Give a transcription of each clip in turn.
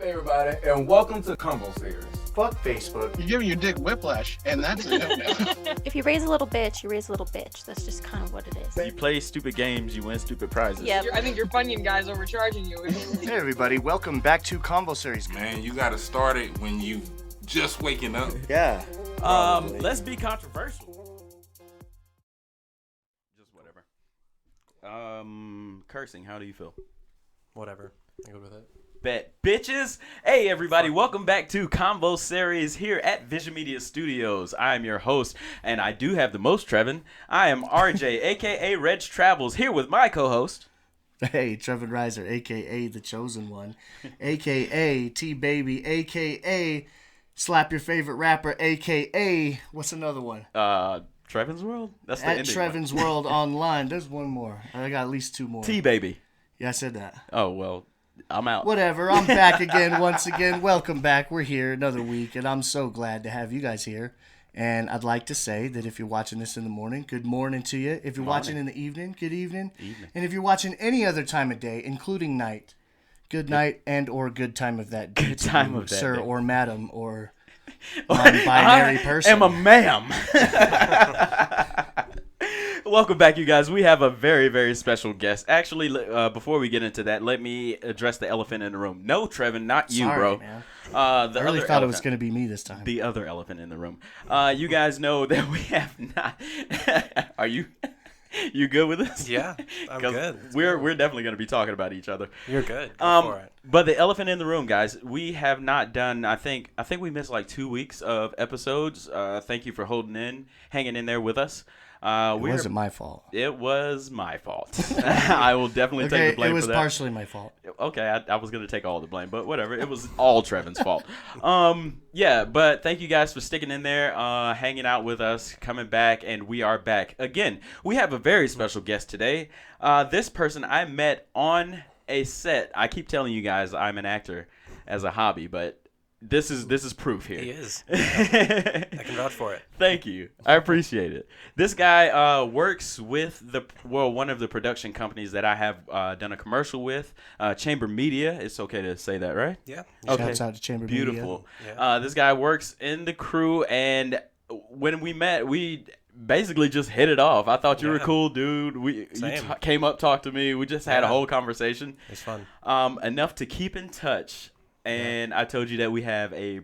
up, everybody, and welcome to Combo Series. Fuck Facebook. You're giving your dick whiplash, and that's a no-no. If you raise a little bitch, you raise a little bitch. That's just kind of what it is. You play stupid games, you win stupid prizes. Yeah. I think your Funyun guy's overcharging you. Hey everybody, welcome back to Convo Series. Man, you gotta start it when you just waking up. Yeah. Let's be controversial. Just whatever. Cursing, how do you feel? Whatever. I'm good with it. Bet. Bitches! Hey everybody, welcome back to Convo Series here at Vision Media Studios. I am your host, and I do have the most, Trevin. I am RJ, aka Reg Travels, here with my co-host. Hey, Trevin Reiser, a.k.a. The Chosen One, a.k.a. T-Baby, a.k.a. Slap Your Favorite Rapper, a.k.a. What's another one? Trevin's World? That's the At ending Trevin's one. World Online. There's one more. I got at least two more. T-Baby. Yeah, I said that. Oh, well, I'm out. Whatever, I'm back again once again. Welcome back. We're here another week, and I'm so glad to have you guys here. And I'd like to say that if you're watching this in the morning, good morning to you. If you're watching in the evening, good evening. And if you're watching any other time of day, including night, good night and or good time of that day. Good time of that sir day. or madam or non-binary person. I am a ma'am. Welcome back, you guys. We have a very, very special guest. Actually, before we get into that, let me address the elephant in the room. No, Trevin, not you, Sorry, bro. man. The I other really thought elephant. it was going to be me this time. The other elephant in the room. You guys know that we have not. Are you? You good with this? Yeah, I'm 'Cause good. We're definitely going to be talking about each other. You're good. Go for it. But the elephant in the room, guys, we have not done. I think we missed like 2 weeks of episodes. Thank you for hanging in there with us. It wasn't my fault. It was my fault. I will definitely take the blame it was for that. partially my fault. Okay, I was going to take all the blame, but whatever. It was all Trevin's fault. Yeah, but thank you guys for sticking in there, hanging out with us, coming back, and we are back. Again, we have a very special guest today. This person I met on a set. I keep telling you guys I'm an actor as a hobby, but this is proof here. He is. Yeah. I can vouch for it. Thank you. I appreciate it. This guy works with one of the production companies that I have done a commercial with, Chamber Media. It's okay to say that, right? Yeah. Okay. Shouts out to Chamber Media. Beautiful. Yeah. This guy works in the crew, and when we met, we basically just hit it off. I thought you were a cool dude. You came up, talked to me. We just had a whole conversation. It's fun. Enough to keep in touch. And I told you that we have a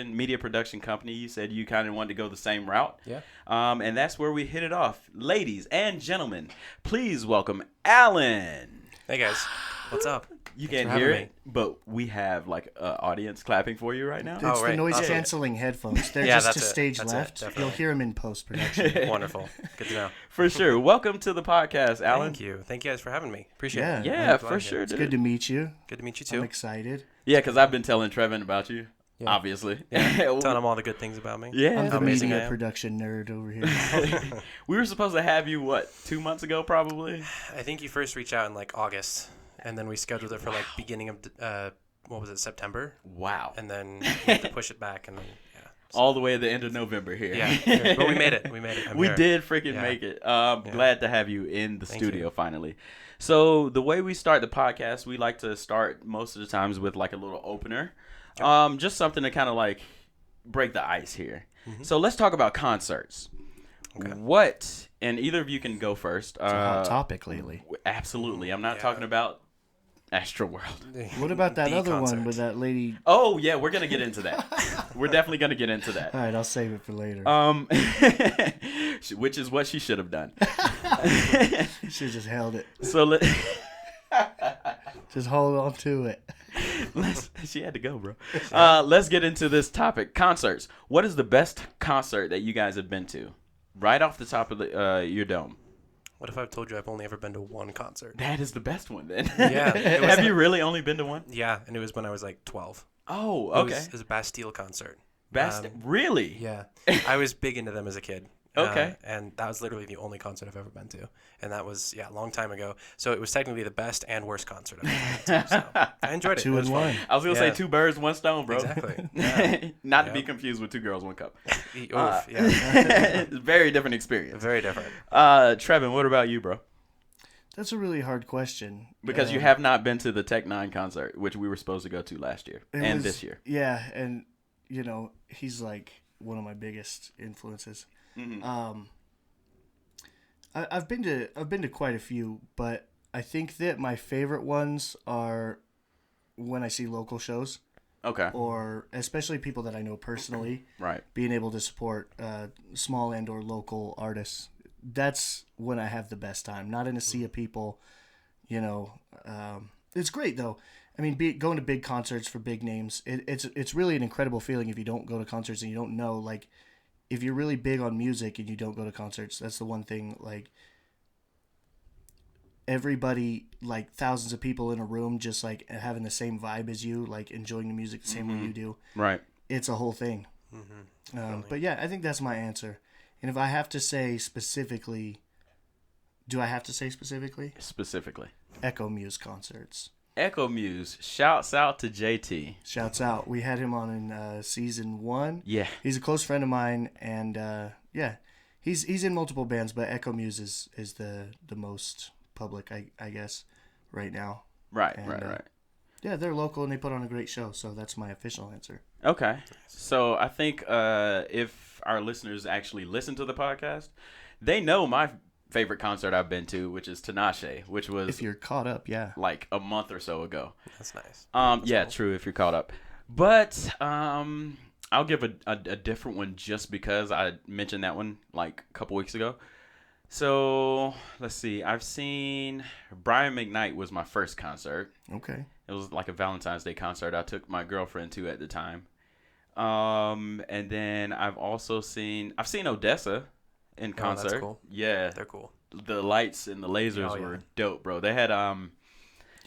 media production company. You said you kind of wanted to go the same route. Yeah. And that's where we hit it off. Ladies and gentlemen, please welcome Alan. Hey guys, what's up? You Thanks can't for hear having it, but we have like an audience clapping for you right now. It's Oh, the right. noise That's it. canceling headphones. They're Yeah, just that's to it. stage That's it, left. definitely. You'll hear them in post-production. Wonderful. Good to know. For sure. Welcome to the podcast, Alan. Thank you. Thank you guys for having me. Appreciate Yeah. it. Yeah, I'm for glad sure, here. It's dude. good to meet you. Good to meet you I'm too. excited. Yeah, because I've been telling Trevin about you, Yeah. obviously. Yeah. Telling them all the good things about me. Yeah. I'm the How amazing I media am. production nerd over here. We were supposed to have you, 2 months ago, probably? I think you first reached out in like August, and then we scheduled it for like beginning of September, Wow. and then we had to push it back, and then All the way at the end of November here. yeah. But we made it. We made it. I'm We here. did freaking Yeah. make it. Glad to have you in the Thank studio you. finally. So the way we start the podcast, we like to start most of the times with like a little opener. Just something to kind of like break the ice here. Mm-hmm. So let's talk about concerts. Okay. What, and either of you can go first. It's a hot topic lately. Absolutely. I'm not Yeah. talking about Astro World. What about that The other concert. one with that lady? Oh, yeah, we're going to get into that. We're definitely going to get into that. All right, I'll save it for later. Which is what she should have done. She just held it. So Just hold on to it. she had to go, bro. Let's get into this topic. Concerts. What is the best concert that you guys have been to? Right off the top of your dome. What if I've told you I've only ever been to one concert? That is the best one, then. Yeah. It was Have you really only been to one? Yeah, and it was when I was like 12. Oh, It okay. was a Bastille concert. Really? Yeah. I was big into them as a kid. Okay. And that was literally the only concert I've ever been to. And that was, a long time ago. So it was technically the best and worst concert I've ever been to. So I enjoyed it. Two It and was fun. one. I was going to say Yeah. 2 birds, 1 stone, bro. Exactly. Yeah. Not to be Yep. confused with 2 girls, 1 cup. Oof, yeah. Very different experience. Very different. Trevin, what about you, bro? That's a really hard question. Because you have not been to the Tech Nine concert, which we were supposed to go to last year and this year. Yeah, and he's like one of my biggest influences. Mm-hmm. I've been to quite a few, but I think that my favorite ones are when I see local shows. Okay. Or especially people that I know personally. Right. Being able to support small and or local artists. That's when I have the best time. Not in a sea of people, It's great though. I mean, going to big concerts for big names. It's really an incredible feeling if you don't go to concerts and you don't know. Like, if you're really big on music and you don't go to concerts, that's the one thing. Like, everybody, like thousands of people in a room, just like having the same vibe as you, like enjoying the music the same way you do. Right. It's a whole thing. But yeah, I think that's my answer. And if I have to say specifically, do I have to say specifically? Specifically. Echo Muse concerts. Echo Muse. Shouts out to JT. Shouts out. We had him on in season 1. Yeah. He's a close friend of mine, and he's in multiple bands, but Echo Muse is the most public, I guess, right now. Right, And, right. Yeah, they're local and they put on a great show, so that's my official answer. Okay. So I think if our listeners actually listen to the podcast, they know my favorite concert I've been to, which is Tinashe, which was If you're caught up, yeah. like a month or so ago. That's nice. Yeah, true, if you're caught up. But I'll give a different one just because I mentioned that one like a couple weeks ago. So let's see. I've seen Brian McKnight was my first concert. Okay. It was like a Valentine's Day concert I took my girlfriend to at the time. And then I've seen Odessa in concert. That's cool. Yeah. They're cool. The lights and the lasers were dope, bro. They had Yeah,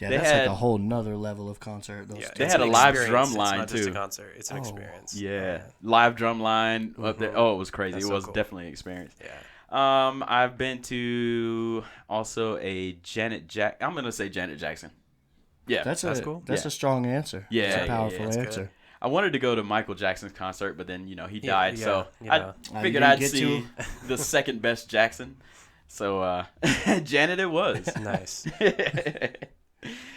they that's had, like a whole nother level of concert. Those Yeah, They it's had an a live experience. drum line, it's not just too. a concert. It's an experience. yeah, live drum line up there. Oh, it was crazy. That's It so was cool. definitely an experience. Yeah. I've been to also a I'm gonna say Janet Jackson. Yeah, That's cool. That's Yeah. a strong answer. Yeah, It's a yeah, powerful that's good. answer. I wanted to go to Michael Jackson's concert, but then he died. yeah, So you I know. figured didn't I'd get see the second best Jackson. So Janet, it was Nice.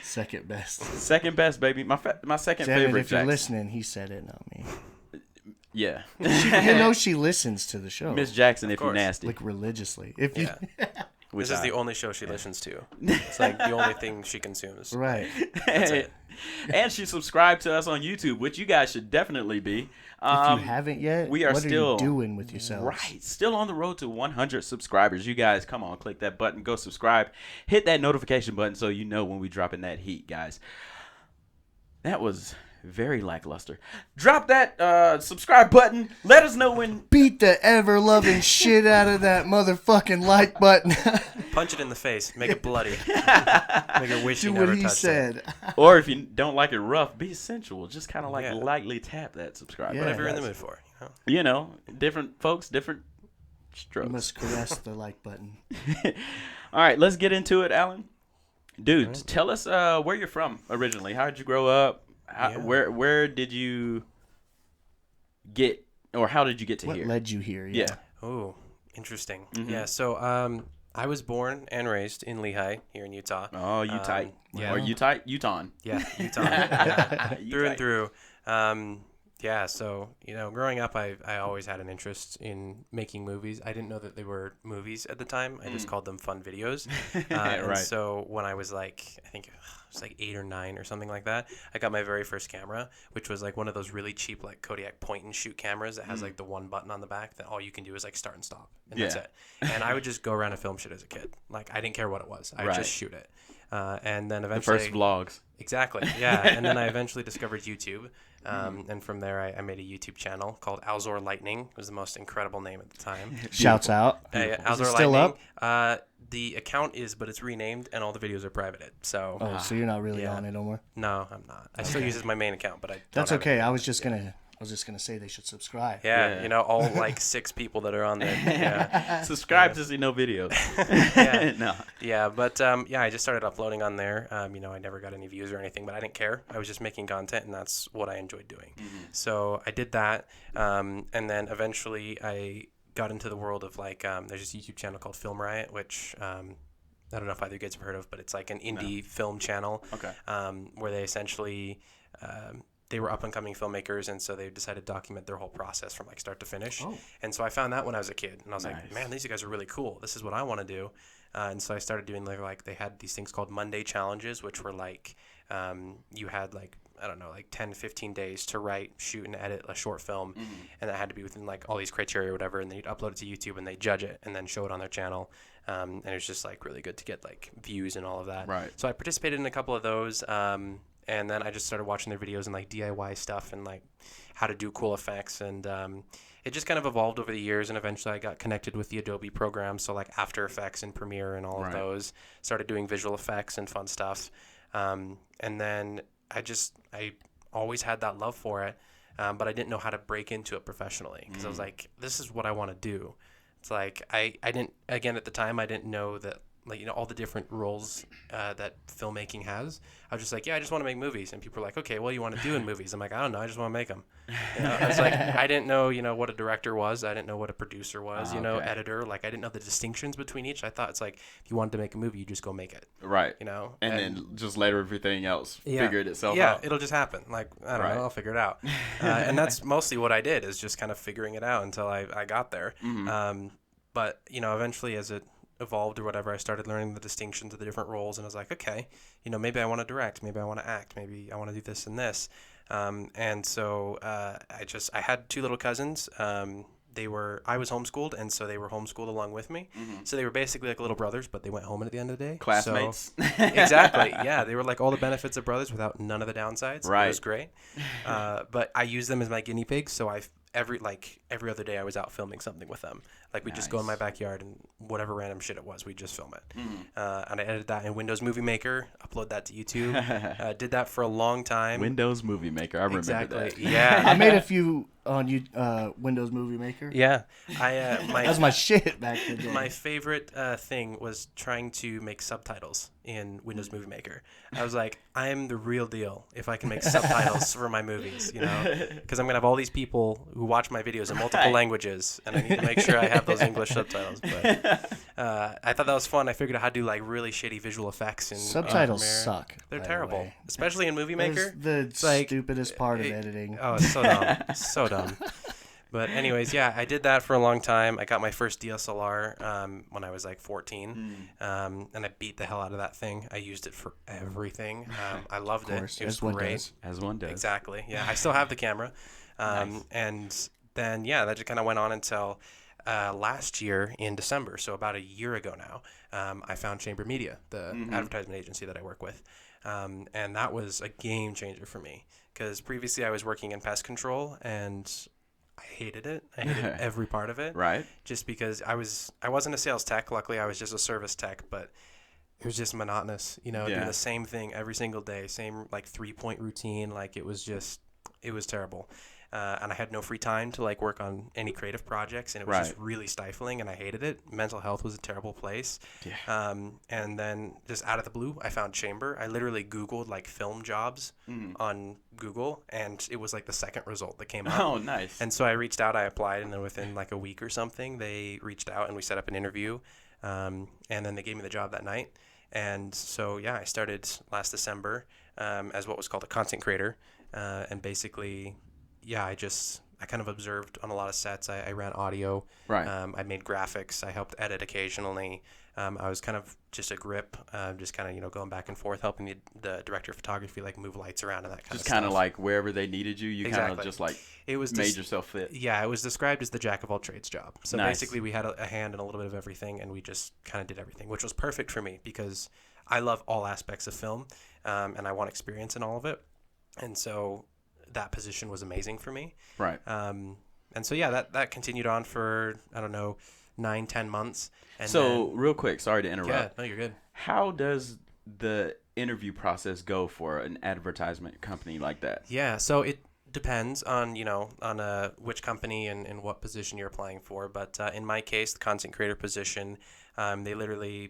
Second best. second best, baby. My second Janet, favorite if you're Jackson. listening, he said it, not me. Yeah, You know she listens to the show. Miss Jackson, if you're course. nasty. Like religiously. If you Yeah. Which This is I- the only show she listens to. It's like the only thing she consumes. Right. That's it. And she subscribed to us on YouTube, which you guys should definitely be. If you haven't yet, we are what still are you doing with yourselves? Right, still on the road to 100 subscribers. You guys, come on, click that button, go subscribe, hit that notification button so you know when we drop in that heat, guys. That was very lackluster. Drop that subscribe button. Let us know when. Beat the ever-loving shit out of that motherfucking like button. Punch it in the face. Make it bloody. Make it wish Do you what never he touched said. it. Or if you don't like it rough, be sensual. Just kind of like Yeah. lightly tap that subscribe Yeah. button. Whatever you're in the guys. mood for. Different folks, different You strokes. must caress the like button. All right, let's get into it, Alan. Dude, tell us where you're from originally. How did you grow up? Yeah. Where did you get, or how did you get to What here? led you here? Yeah. Oh, interesting. Mm-hmm. Yeah, so I was born and raised in Lehigh here in Utah. Oh, you tight. yeah. Or you tight? Utah. Yeah, Utah. Yeah. You Through and tight. through. Yeah, so, growing up, I always had an interest in making movies. I didn't know that they were movies at the time. I just called them fun videos. And Right. so when I was I think it was 8 or 9 or something like that, I got my very first camera, which was one of those really cheap Kodiak point and shoot cameras that has the one button on the back that all you can do is start and stop. And that's Yeah. it. And I would just go around and film shit as a kid. I didn't care what it was. I would Right. just shoot it. And then The eventually... first vlogs. Exactly, yeah. And then I eventually discovered YouTube. And from there, I made a YouTube channel called Alzor Lightning. It was the most incredible name at the time. Shouts out. Hey, Is it Alzor still Lightning. up? The account is, but it's renamed, and all the videos are privated. So, Oh, so you're not really Yeah. on it no more? no, I'm not. I still use it as my main account, but I don't That's have okay. it. I was just gonna say they should subscribe. Yeah, Yeah. all 6 people that are on there. Yeah. Subscribe to see no videos. Yeah. No. Yeah, but I just started uploading on there. I never got any views or anything, but I didn't care. I was just making content, and that's what I enjoyed doing. So I did that, and then eventually I got into the world of there's this YouTube channel called Film Riot, which I don't know if either of you guys have heard of, but it's like an indie film channel. Okay. Where they essentially they were up and coming filmmakers, and so they decided to document their whole process from like start to finish. Oh. And so I found that when I was a kid, and I was Nice. like, man, these guys are really cool. This is what I want to do. And so I started doing like they had these things called Monday challenges, which were like you had like, I don't know, like 10, 15 days to write, shoot, and edit a short film. And that had to be within like all these criteria or whatever. And then you'd upload it to YouTube and they judge it and then show it on their channel. And it was just like really good to get like views and all of that. Right. So I participated in a couple of those. And then I just started watching their videos and like DIY stuff and like how to do cool effects. And it just kind of evolved over the years. And eventually I got connected with the Adobe programs. So like After Effects and Premiere and all of those. Started doing visual effects and fun stuff. And then I always had that love for it, but I didn't know how to break into it professionally because I was like, this is what I want to do. It's like I didn't, again, at the time, I didn't know that, like, you know, all the different roles that filmmaking has. I was just like, yeah, I just want to make movies. And people were like, okay, what do you want to do in movies? I'm like, I don't know. I just want to make them. You know, I was like, I didn't know, you know, what a director was. I didn't know what a producer was, you know, editor. Like, I didn't know the distinctions between each. I thought it's like, if you wanted to make a movie, you just go make it. Right. You know? And then just later everything else figured itself yeah, out. it'll just happen. Like, I don't know, I'll figure it out. And that's mostly what I did, is just kind of figuring it out until I got there. But, you know, eventually as it evolved or whatever, I started learning the distinctions of the different roles, and I was like, okay, you know, maybe I want to direct, maybe I want to act, maybe I want to do this and this. And so I had two little cousins. I was homeschooled, and so they were homeschooled along with me. So they were basically like little brothers, but they went home at the end of the day. Classmates. So, exactly. Yeah, they were like all the benefits of brothers without none of the downsides. Right. It was great. But I used them as my guinea pigs, so every other day I was out filming something with them. Like we'd just go in my backyard and whatever random shit it was, we'd just film it. And I edited that in Windows Movie Maker, upload that to YouTube. Did that for a long time. Windows Movie Maker. I remember that. Yeah. I made a few on Windows Movie Maker. Yeah. That was my shit back in the day. My favorite thing was trying to make subtitles in Windows Movie Maker. I was like, I am the real deal if I can make subtitles for my movies, you know? Because I'm going to have all these people who watch my videos in multiple languages, and I need to make sure I have those English subtitles. But I thought that was fun. I figured out how to do like really shitty visual effects. Subtitles Premiere. suck. They're by the terrible, way. especially in Movie Maker. That's the like, stupidest part of editing. Oh, it's so dumb. So dumb. But anyways, yeah, I did that for a long time. I got my first DSLR when I was like 14, and I beat the hell out of that thing. I used it for everything. I loved it. It was great. As one does. Exactly. Yeah, I still have the camera. Nice. And then, yeah, that just kind of went on until last year in December. So about a year ago now, I found Chamber Media, the advertisement agency that I work with. And that was a game changer for me because previously I was working in pest control and I hated it. I hated every part of it. Right. Just because I wasn't a sales tech. Luckily, I was just a service tech, but it was just monotonous, you know, doing the same thing every single day, same like 3-point routine. Like it was terrible. And I had no free time to like work on any creative projects, and it was just really stifling, and I hated it. Mental health was a terrible place. Yeah. And then just out of the blue, I found Chamber. I literally Googled like film jobs on Google, and it was like the second result that came up. Oh, nice. And so I reached out, I applied, and then within like a week or something, they reached out and we set up an interview. And then they gave me the job that night. And so, yeah, I started last December as what was called a content creator. And basically, yeah, I kind of observed on a lot of sets. I ran audio. Right. I made graphics. I helped edit occasionally. I was kind of just a grip, just kind of, you know, going back and forth, helping the director of photography, like move lights around and that kind of stuff. Just kind of like wherever they needed you, you kind of just like made yourself fit. Yeah, it was described as the jack of all trades job. So Nice. basically we had a hand in a little bit of everything, and we just kind of did everything, which was perfect for me because I love all aspects of film, and I want experience in all of it. And so that position was amazing for me. Right. And so, yeah, that continued on for, I don't know, 9-10 months. And so then, real quick, sorry to interrupt. yeah, no, you're good. How does the interview process go for an advertisement company like that? Yeah, so it depends on, you know, on which company and what position you're applying for. But in my case, the content creator position, they literally,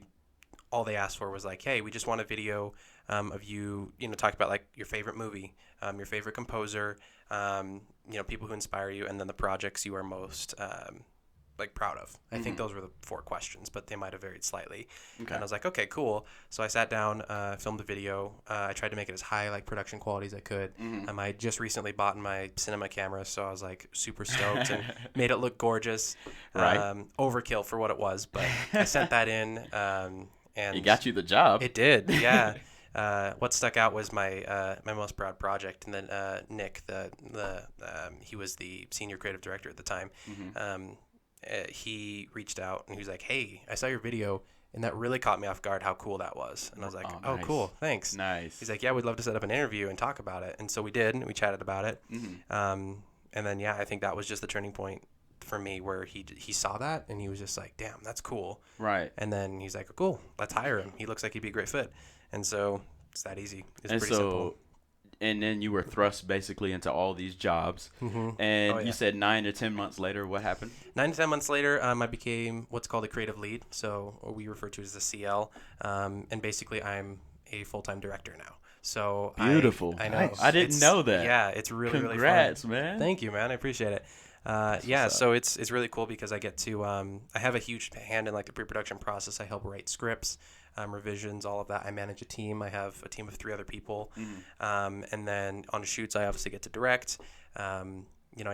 all they asked for was like, hey, we just want a video of you, you know, talk about like your favorite movie, your favorite composer, you know, people who inspire you, and then the projects you are most like proud of. I think those were the 4 questions, but they might have varied slightly. Okay. And I was like, okay, cool. So I sat down, filmed the video. I tried to make it as high like production quality as I could. I just recently bought my cinema camera, so I was like super stoked and made it look gorgeous. Right. Overkill for what it was, but I sent that in. And it got you the job. It did, yeah. What stuck out was my my most proud project, and then Nick, he was the senior creative director at the time. He reached out and he was like, "Hey, I saw your video, and that really caught me off guard. How cool that was!" And I was like, "Oh, nice. Cool, thanks." Nice. He's like, "Yeah, we'd love to set up an interview and talk about it." And so we did. And we chatted about it. And then I think that was just the turning point for me, where he saw that and he was just like, "Damn, that's cool." Right. And then he's like, "Cool, let's hire him. He looks like he'd be a great fit." And so it's that easy. It's and pretty so, simple. And then you were thrust basically into all these jobs. And you said 9 to 10 months later, what happened? 9 to 10 months later, I became what's called a creative lead. So we refer to it as a CL. And basically, I'm a full-time director now. So beautiful. I know. Nice. I didn't know that. Yeah, it's really, Congrats, really fun. man. Thank you, man. I appreciate it. So it's really cool because I get to I have a huge hand in like the pre-production process. I help write scripts, revisions, all of that. I manage a team. I have a team of 3 other people, and then on the shoots, I obviously get to direct. I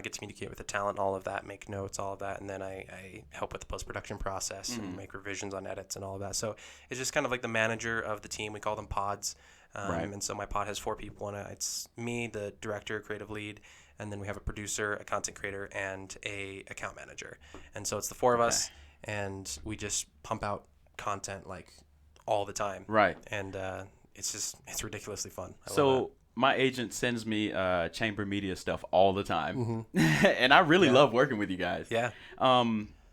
get to communicate with the talent, all of that, make notes, all of that, and then I help with the post-production process and make revisions on edits and all of that. So it's just kind of like the manager of the team. We call them pods, and so my pod has 4 people in it. It's me, the director, creative lead. And then we have a producer, a content creator, and a account manager. And so it's the 4 of us, and we just pump out content like all the time. Right. And it's ridiculously fun. So my agent sends me chamber media stuff all the time, and I really love working with you guys. Yeah.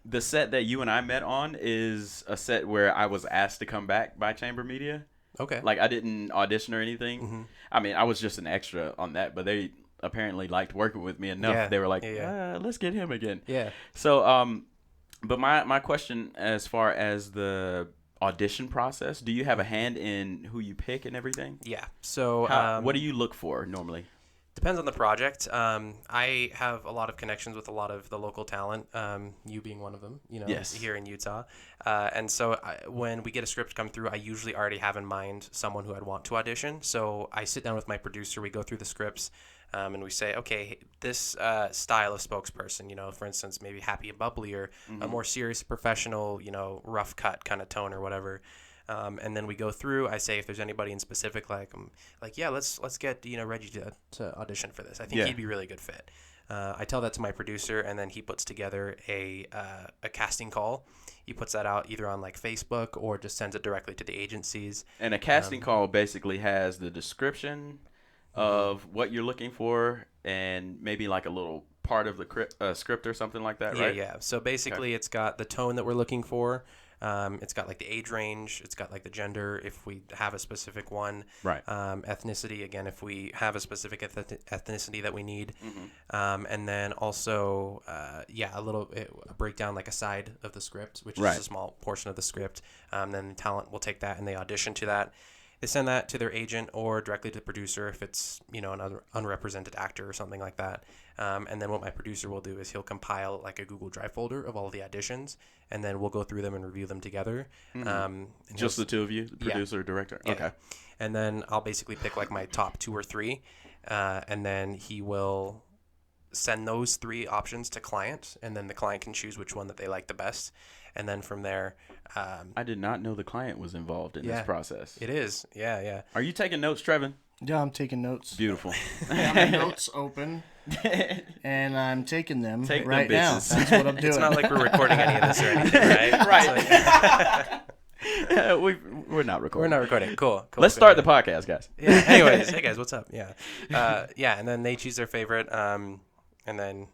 The set that you and I met on is a set where I was asked to come back by Chamber Media. Okay. Like I didn't audition or anything. I mean, I was just an extra on that, but they apparently liked working with me enough. Yeah. They were like, let's get him again. Yeah. So, but my question as far as the audition process, do you have a hand in who you pick and everything? Yeah. So what do you look for normally? Depends on the project. I have a lot of connections with a lot of the local talent, you being one of them, here in Utah. And so when we get a script come through, I usually already have in mind someone who I'd want to audition. So I sit down with my producer, we go through the scripts, and we say, okay, this style of spokesperson, for instance, maybe happy and bubbly, or a more serious, professional, rough cut kind of tone or whatever. And then we go through. I say if there's anybody in specific, let's get Reggie to audition for this. I think he'd be a really good fit. I tell that to my producer, and then he puts together a casting call. He puts that out either on like Facebook or just sends it directly to the agencies. And a casting call basically has the description of what you're looking for and maybe like a little part of the script or something like that, right? Yeah. So basically, it's got the tone that we're looking for. It's got like the age range. It's got like the gender if we have a specific one. Right. Ethnicity, again, if we have a specific ethnicity that we need. And then also, a breakdown, like a side of the script, which is a small portion of the script. Then the talent will take that and they audition to that. They send that to their agent or directly to the producer if it's, an unrepresented actor or something like that. And then what my producer will do is he'll compile like a Google Drive folder of all of the auditions, and then we'll go through them and review them together. And just the 2 of you, the producer, director? Yeah. Okay. And then I'll basically pick like my top 2 or 3, and then he will send those 3 options to client, and then the client can choose which one that they like the best. And then from there, I did not know the client was involved in this process. It is. Yeah. Are you taking notes, Trevin? Yeah, I'm taking notes. Beautiful. I have my notes open, and I'm taking them Take right them, now. bitches. That's what I'm doing. It's not like we're recording any of this or anything, right? We're not recording. We're not recording. Cool. Let's start the podcast, guys. Yeah. Anyways, hey guys, what's up? Yeah. And then they choose their favorite, and then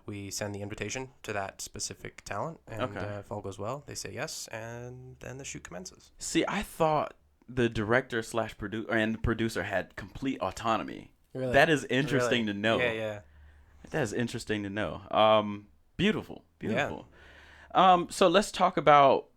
we send the invitation to that specific talent, and if all goes well, they say yes, and then the shoot commences. See, I thought the director / producer and the producer had complete autonomy. Really? That is interesting to know. Yeah. That is interesting to know. Beautiful. Yeah. So let's talk about.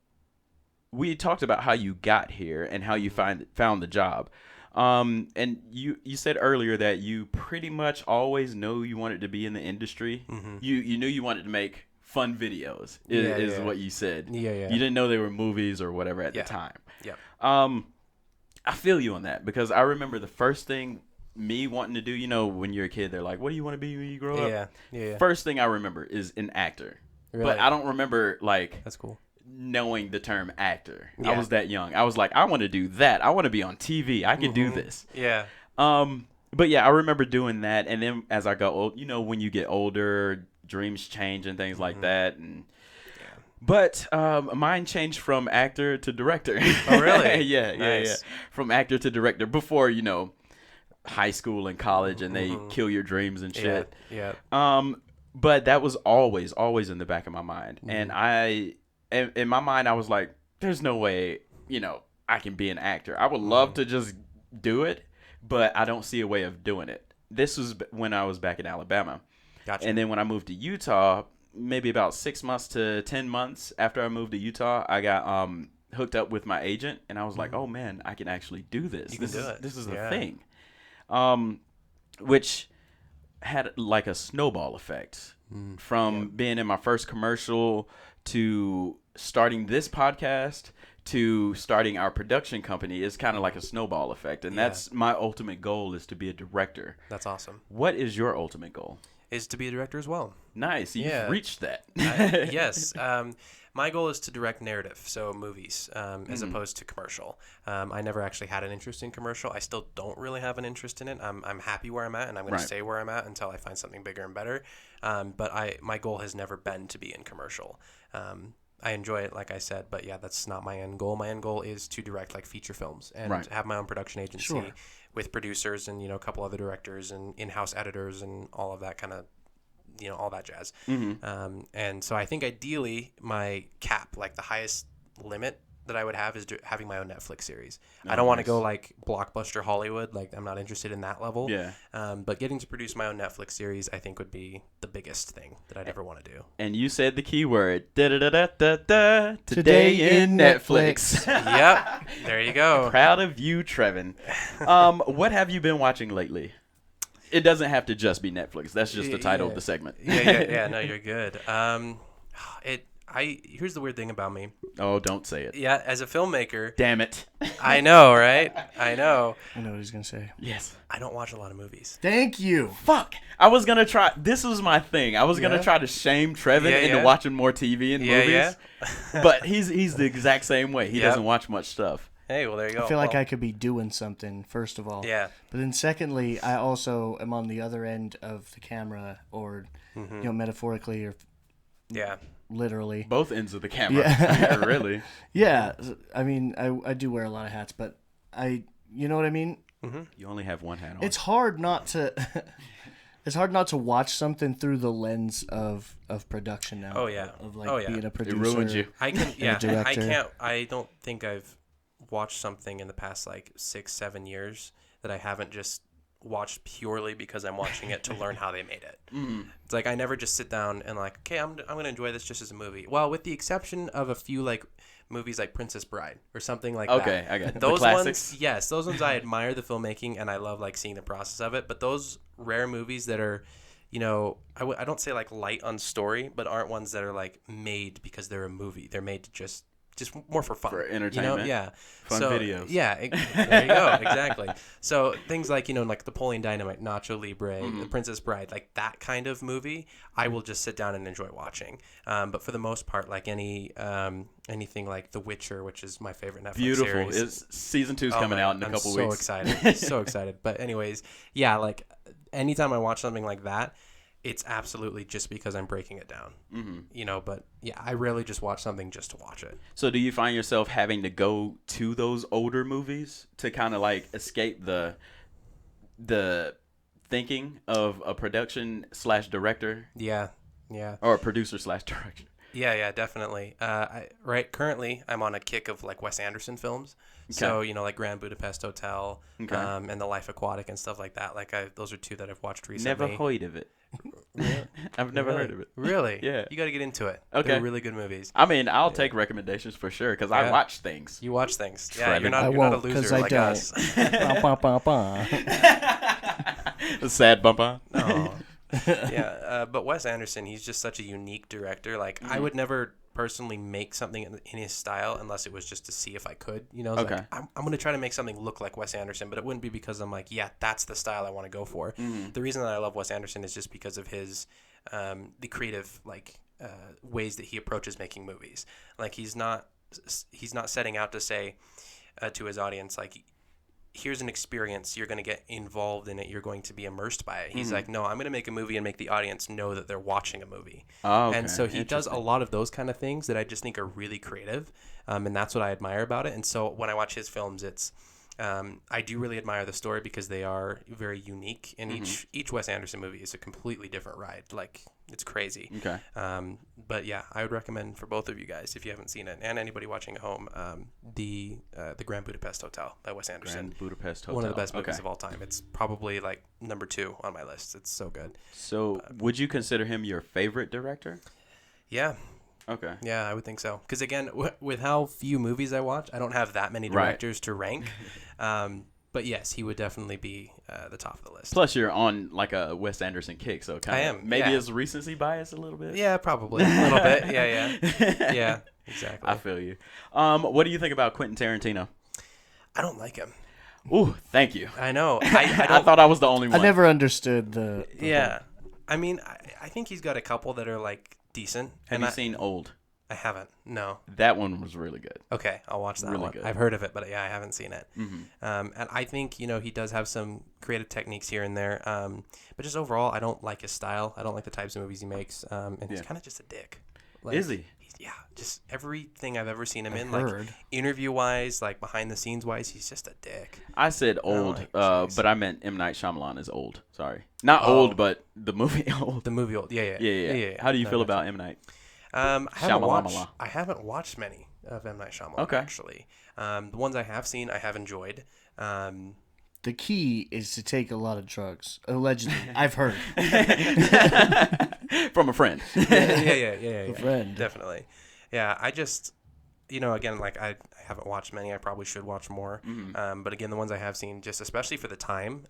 We talked about how you got here and how you found the job. And you said earlier that you pretty much always know you wanted to be in the industry. You knew you wanted to make fun videos Yeah, is yeah. what you said. Yeah, yeah. You didn't know they were movies or whatever at Yeah. the time. Yep. I feel you on that because I remember the first thing me wanting to do, you know, when you're a kid, they're like, what do you want to be when you grow up? Yeah, yeah, yeah. First thing I remember is an actor. Really? But I don't remember, like, That's cool. knowing the term actor. I Yeah. was that young. I was like, I want to do that. I want to be on TV. I can do this. Yeah. But yeah, I remember doing that. And then as I got old, you know, when you get older, dreams change and things like that. And But mine changed from actor to director. Oh, really? yeah. Nice. From actor to director before, you know, high school and college and they kill your dreams and shit. Yeah. But that was always in the back of my mind. And in my mind, I was like, there's no way, you know, I can be an actor. I would love to just do it, but I don't see a way of doing it. This was when I was back in Alabama. Gotcha. And then when I moved to Utah, maybe about 6 months to 10 months after I moved to Utah, I got hooked up with my agent. And I was like, oh, man, I can actually do this. You can do it. This is the Yeah. thing. Which had like a snowball effect from being in my first commercial to starting this podcast to starting our production company is kind of like a snowball effect. And that's my ultimate goal, is to be a director. That's awesome. What is your ultimate goal? Is to be a director as well. Nice. You've Yeah. reached that. Yes. My goal is to direct narrative, so movies, as opposed to commercial. I never actually had an interest in commercial. I still don't really have an interest in it. I'm happy where I'm at, and I'm going to stay where I'm at until I find something bigger and better. But my goal has never been to be in commercial. I enjoy it, like I said, but yeah, that's not my end goal. My end goal is to direct like feature films and have my own production agency with producers and, you know, a couple other directors and in-house editors and all of that kind of, you know, all that jazz. And so I think ideally my cap, like the highest limit that I would have, is having my own Netflix series. I don't want to go like blockbuster Hollywood. Like, I'm not interested in that level. Yeah. But getting to produce my own Netflix series, I think, would be the biggest thing that I'd ever want to do. And you said the key word. Da-da-da-da-da-da. Today in Netflix. Yep. There you go. Proud of you, Trevin. What have you been watching lately? It doesn't have to just be Netflix. That's just the title of the segment. Yeah. No, you're good. Here's the weird thing about me. Oh, don't say it. Yeah, as a filmmaker. Damn it. I know, right? I know. I know what he's going to say. Yes. I don't watch a lot of movies. Thank you. Fuck. I was going to try. This was my thing. I was going to try to shame Trevin into watching more TV and movies. Yeah. But he's the exact same way. He doesn't watch much stuff. Hey, well, there you go. I feel like I could be doing something, first of all. Yeah. But then secondly, I also am on the other end of the camera, or, you know, metaphorically or literally. Both ends of the camera. Yeah, really. Yeah. I mean, I do wear a lot of hats, but you know what I mean? You only have one hat on. It's hard not to... It's hard not to watch something through the lens of production now. Oh, yeah. Of like being a producer. It ruins you. I can, a director. I don't think I've watched something in the past like 6-7 years that I haven't just watched purely because I'm watching it to learn how they made it. It's like I never just sit down and like, okay, I'm gonna enjoy this just as a movie. Well, with the exception of a few like movies like Princess Bride or something like that. Okay, I got it. Those the classics. ones, yes, those ones I admire the filmmaking and I love like seeing the process of it. But those rare movies that are, you know, I don't say like light on story, but aren't ones that are like made because they're a movie. They're made to just more for fun, for entertainment. You know? Yeah, fun videos. Yeah, there you go, exactly. So things like, you know, like Napoleon Dynamite, Nacho Libre, The Princess Bride, like that kind of movie, I will just sit down and enjoy watching. But for the most part, like anything like The Witcher, which is my favorite Netflix series. Season 2's coming out in a couple weeks. Excited, so excited. But anyways, yeah, like anytime I watch something like that, it's absolutely just because I'm breaking it down, you know, but yeah, I rarely just watch something just to watch it. So do you find yourself having to go to those older movies to kind of like escape the thinking of a production / director? Yeah. Or a producer / director. Yeah, definitely. Currently I'm on a kick of like Wes Anderson films. So, you know, like Grand Budapest Hotel, and The Life Aquatic and stuff like that. Like those are two that I've watched recently. Never heard of it. I've never heard of it. Really? Yeah. You got to get into it. Okay. They're really good movies. I mean, I'll take recommendations for sure because I watch things. You watch things. Yeah, Trevin. you're not a loser like us. Bah, bah, bah, bah. A sad bump on. Oh. Yeah, but Wes Anderson, he's just such a unique director. Like, I would never personally make something in his style unless it was just to see if I could. You know, it's like, I'm going to try to make something look like Wes Anderson, but it wouldn't be because I'm like, yeah, that's the style I want to go for. The reason that I love Wes Anderson is just because of his the creative ways that he approaches making movies. Like, he's not setting out to say to his audience, like, here's an experience, you're going to get involved in it, you're going to be immersed by it. He's like, no, I'm going to make a movie and make the audience know that they're watching a movie. And so he does a lot of those kind of things that I just think are really creative, and that's what I admire about it. And so when I watch his films, it's I do really admire the story because they are very unique, and each Wes Anderson movie is a completely different ride. Like, it's crazy. Okay. But yeah, I would recommend for both of you guys, if you haven't seen it, and anybody watching at home, the Grand Budapest Hotel by Wes Anderson. Grand Budapest Hotel. One of the best movies of all time. It's probably like number 2 on my list. It's so good. So, would you consider him your favorite director? Yeah. Okay. Yeah, I would think so. Because again, with how few movies I watch, I don't have that many directors to rank. But yes, he would definitely be the top of the list. Plus, you're on like a Wes Anderson kick, so kind of. I am. Maybe it's recency bias a little bit. Yeah, probably a little bit. Yeah. Yeah, exactly. I feel you. What do you think about Quentin Tarantino? I don't like him. Ooh, thank you. I know. I I thought I was the only one. I never understood the Yeah. I mean, I think he's got a couple that are like decent. Have you seen Old? I haven't. No. That one was really good. Okay, I'll watch that Really one. good. I've heard of it, but yeah, I haven't seen it. And I think, he does have some creative techniques here and there. But just overall, I don't like his style. I don't like the types of movies he makes. And he's kind of just a dick. Like, Is he? Yeah, just everything I've ever seen him in, heard. like interview-wise, like behind-the-scenes-wise, he's just a dick. I said Old, like movies. but I meant M. Night Shyamalan is old. Sorry. Not old, but the movie Old. The movie Old. Yeah. How do you No, feel gotcha. about M. Night? I Shyamalama. haven't watched many of M. Night Shyamalan, Okay. actually. The ones I have seen, I have enjoyed. The key is to take a lot of drugs. Allegedly, I've heard. From a friend. Yeah. friend. Definitely. Yeah, I just, again, like I haven't watched many. I probably should watch more. But again, the ones I have seen, just especially for the time,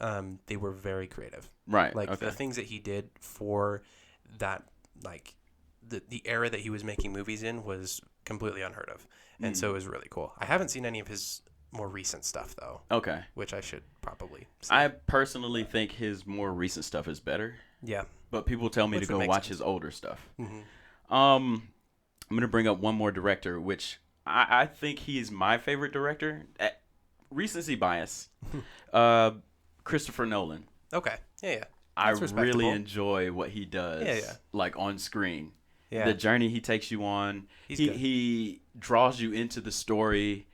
they were very creative. Right. Like okay. the things that he did for that, like the era that he was making movies in was completely unheard of. And so it was really cool. I haven't seen any of his more recent stuff, though. Okay. Which I should probably see. I personally think his more recent stuff is better. Yeah. But people tell me Which to go would make watch sense. his older stuff. I'm going to bring up one more director, which I think he's my favorite director. Recency bias. Christopher Nolan. Okay. Yeah. I That's really respectable. enjoy what he does. Yeah. Like on screen. Yeah. The journey he takes you on. Good. He draws you into the story.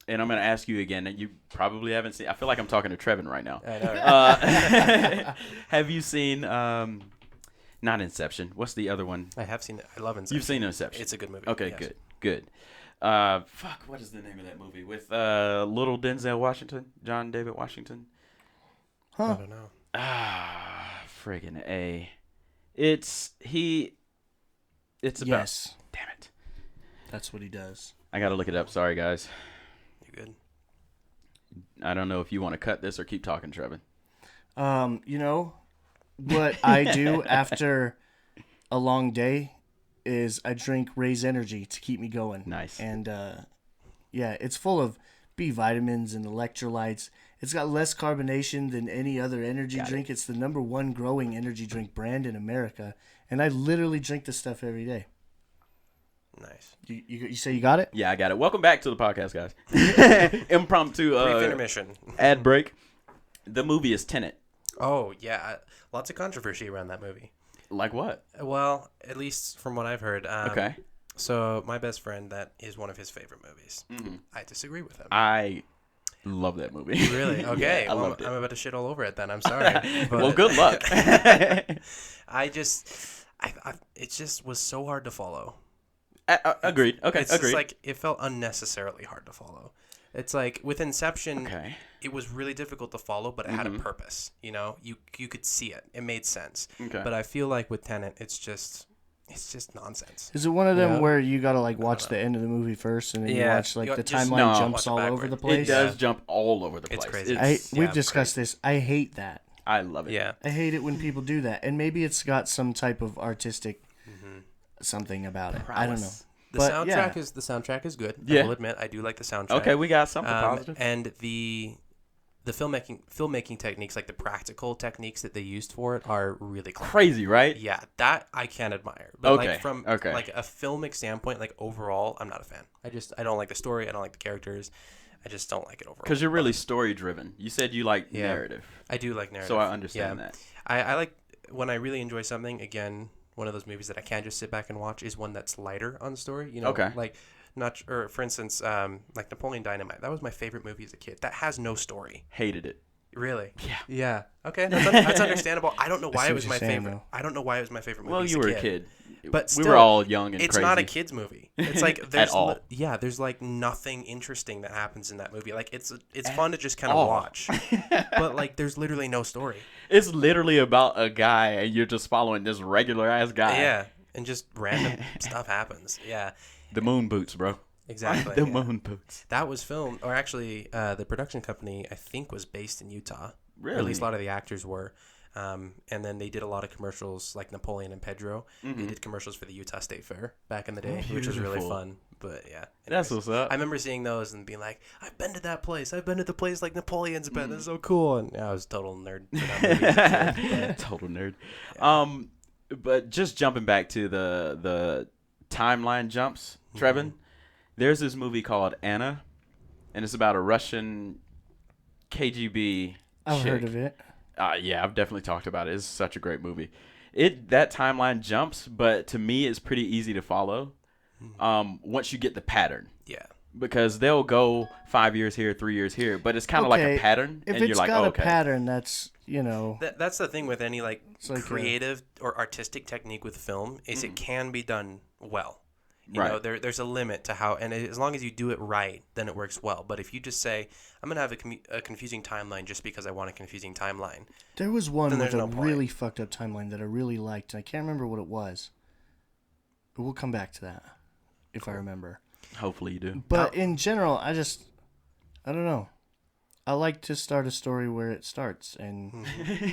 And I'm going to ask you again that you probably haven't seen. I feel like I'm talking to Trevin right now. I know. Have you seen not Inception? What's the other one? I have seen it. I love Inception. You've seen Inception. It's a good movie. Okay, yes. good. What is the name of that movie with little Denzel Washington, John David Washington? I don't know. Friggin' A. It's about. Yes. Damn it. That's what he does. I gotta look it up. Sorry, guys. You good? I don't know if you want to cut this or keep talking, Trevin. What I do after a long day is I drink Ray's Energy to keep me going. Nice. And it's full of B vitamins and electrolytes. It's got less carbonation than any other energy drink. It's the #1 growing energy drink brand in America, and I literally drink this stuff every day. Nice. You say you got it? Yeah, I got it. Welcome back to the podcast, guys. Impromptu Brief intermission. ad break. The movie is Tenet. Oh, yeah. Lots of controversy around that movie. Like what? Well, at least from what I've heard. Okay. So my best friend, that is one of his favorite movies. I disagree with him. I love that movie. Really? Okay. Yeah, I well, loved it. I'm about to shit all over it then. I'm sorry. But Well, good luck. it just was so hard to follow. Agreed. Okay, It's agreed. just like it felt unnecessarily hard to follow. It's like with Inception, Okay. it was really difficult to follow, but it had a purpose. You could see it. It made sense. Okay. But I feel like with Tenet, it's just nonsense. Is it one of them Yeah. where you gotta watch the end of the movie first and then you Yeah. watch You the just- timeline No. jumps Watch it all over backward. the It place? does jump all over the place. It's crazy. We've Yeah, discussed this. I hate that. I love it. Yeah. I hate it when people do that, and maybe it's got some type of artistic something about it. I don't know. The But, soundtrack is good. Yeah. I will admit, I do like the soundtrack. Okay, we got something positive. And the filmmaking techniques, like the practical techniques that they used for it, are really clever. Crazy, right? Yeah, that I can admire. But Okay, like from okay. like a filmic standpoint, like overall, I'm not a fan. I don't like the story. I don't like the characters. I just don't like it overall. Because you're really story driven. You said you like Yeah. narrative, I do like narrative. so I understand that. I like when I really enjoy something. Again, one of those movies that I can just sit back and watch is one that's lighter on the story. You know, Okay. like not or for instance, like Napoleon Dynamite. That was my favorite movie as a kid. That has no story. Hated it. Really? Yeah. Yeah. Okay, that's understandable. I don't know why see it what was you're my saying, favorite. though. I don't know why it was my favorite movie. Well, as you were a kid. But we still, were all young and it's crazy. not a kids movie. It's like there's all. there's like nothing interesting that happens in that movie. Like it's fun to just kind of all. watch, but like there's literally no story. It's literally about a guy, and you're just following this regular ass guy. Yeah, and just random stuff happens. Yeah, The moon boots, bro. exactly. The yeah. moon boots. That was filmed, or actually, the production company I think was based in Utah. Or Really? at least a lot of the actors were. And then they did a lot of commercials, like Napoleon and Pedro. They did commercials for the Utah State Fair back in the day, which was really Beautiful. fun. But yeah, That's anyways. what's up. I remember seeing those and being like, "I've been to that place. I've been to the place like Napoleon's been. That's so cool." And I was a total nerd for that movie as a kid, but- Total nerd. But just jumping back to the timeline jumps, Trevin. There's this movie called Anna, and it's about a Russian KGB. I've chick. heard of it. Yeah, I've definitely talked about it. It's such a great movie. That timeline jumps, but to me, it's pretty easy to follow. Once you get the pattern, Yeah. because they'll go 5 years here, 3 years here, but it's kind of like a pattern, If and it's you're like, got oh, a okay. pattern, that's That's the thing with any like like a- creative or artistic technique with film is it can be done well. You Right. know, there's a limit to how, and as long as you do it right, then it works well. But if you just say, I'm going to have a confusing timeline just because I want a confusing timeline. There was one Then with there's a no point. really fucked up timeline that I really liked, and I can't remember what it was. But we'll come back to that if I remember. Hopefully you do. But in general, I don't know. I like to start a story where it starts, and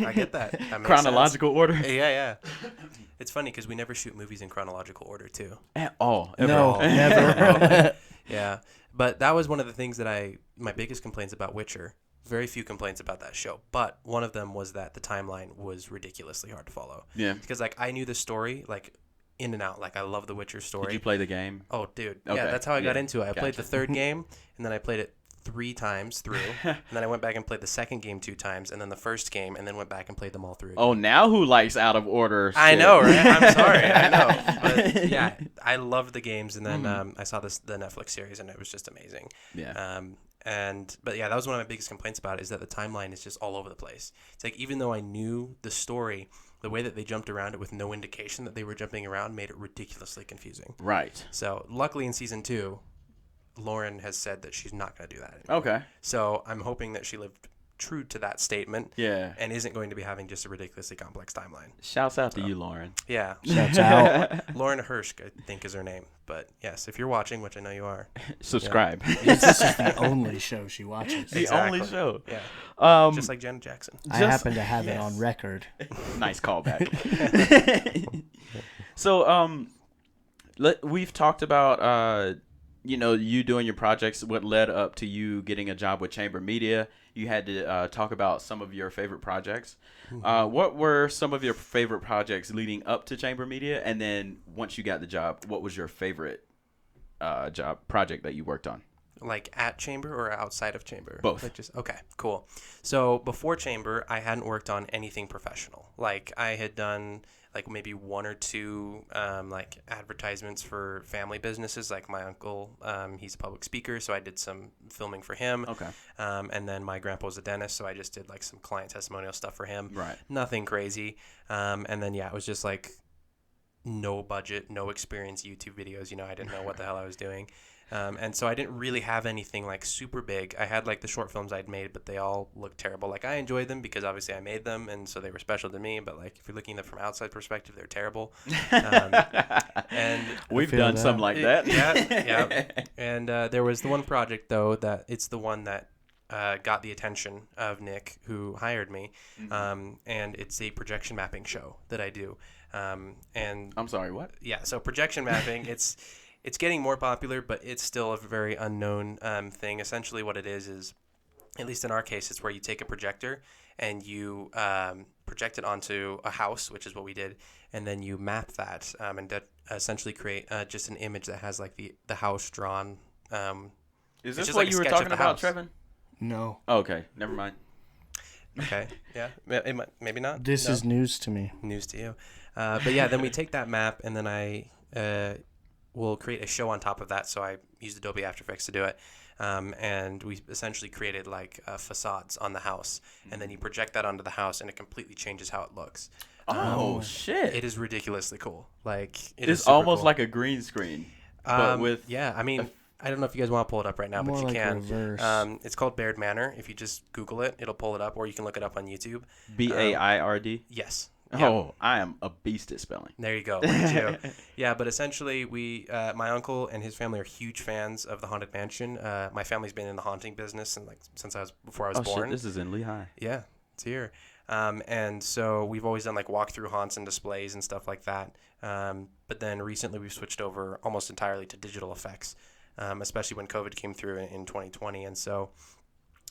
I get that. That makes Chronological order sense. Yeah. It's funny because we never shoot movies in chronological order, too. at all. Ever. no, never. Yeah. But that was one of the things that my biggest complaints about Witcher. Very few complaints about that show. But one of them was that the timeline was ridiculously hard to follow. Yeah. Because, like, I knew the story, like, in and out. Like, I love the Witcher story. Did you play the game? Oh, dude. Okay. Yeah, that's how I got Yeah. into it. I played Gotcha. the third game, and then I played it 3 times through. And then I went back and played the second game 2 times, and then the first game, and then went back and played them all through again. Oh, now who likes out of order? I shit? know, right? I'm sorry. I know. But, yeah, I loved the games, and then I saw the Netflix series, and it was just amazing. Yeah. But yeah, that was one of my biggest complaints about it, is that the timeline is just all over the place. It's like, even though I knew the story, the way that they jumped around it with no indication that they were jumping around made it ridiculously confusing. Right. So luckily in season 2, Lauren has said that she's not going to do that anymore. Okay. So I'm hoping that she lived true to that statement Yeah. and isn't going to be having just a ridiculously complex timeline. Shouts out to you, Lauren. Yeah. Shouts out. Lauren Hirsch, I think, is her name. But yes, if you're watching, which I know you are. Subscribe. This is the only show she watches. The Exactly. only show. Yeah. Just like Janet Jackson. I happen to have it on record. Nice callback. So, we've talked about, you doing your projects, what led up to you getting a job with Chamber Media. You had to talk about some of your favorite projects. What were some of your favorite projects leading up to Chamber Media? And then once you got the job, what was your favorite project that you worked on? Like at Chamber or outside of Chamber? Both. Like okay, cool. So before Chamber, I hadn't worked on anything professional. Like I had done like maybe 1 or 2 like advertisements for family businesses. Like my uncle, he's a public speaker, so I did some filming for him. Okay. And then my grandpa was a dentist, so I just did like some client testimonial stuff for him. Right. Nothing crazy. And then it was just like no budget, no experience YouTube videos. I didn't know what the hell I was doing. And so I didn't really have anything like super big. I had like the short films I'd made, but they all looked terrible. Like I enjoyed them because obviously I made them, and so they were special to me. But like if you're looking at them from outside perspective, they're terrible. And We've feel done that. some like that. yeah. And there was the one project though that it's the one that got the attention of Nick, who hired me, and it's a projection mapping show that I do. And I'm sorry, what? yeah, so projection mapping, it's getting more popular, but it's still a very unknown thing. Essentially, what it is, at least in our case, it's where you take a projector and you project it onto a house, which is what we did, and then you map that and essentially create just an image that has like the house drawn. Is it's this just what like a you were sketch talking of the about, house. Trevin? No, Okay, never mind. Okay, yeah, maybe not. this No? is news to me. News to you. But yeah, then we take that map and then I will create a show on top of that. So I used Adobe After Effects to do it. And we essentially created like facades on the house. And then you project that onto the house and it completely changes how it looks. Oh, shit. It is ridiculously cool. Like It's almost like a green screen, but with... Yeah, I mean... I don't know if you guys want to pull it up right now, More but you like can. reverse. It's called Baird Manor. If you just Google it, it'll pull it up, or you can look it up on YouTube. Baird? Yes. Oh, I am a beast at spelling. There you go. Look at you. Yeah, but essentially, my uncle and his family are huge fans of the Haunted Mansion. My family's been in the haunting business since before I was born. Shit, this is in Lehigh. Yeah, it's here. And so we've always done like walk-through haunts and displays and stuff like that. But then recently we've switched over almost entirely to digital effects, especially when COVID came through in 2020. And so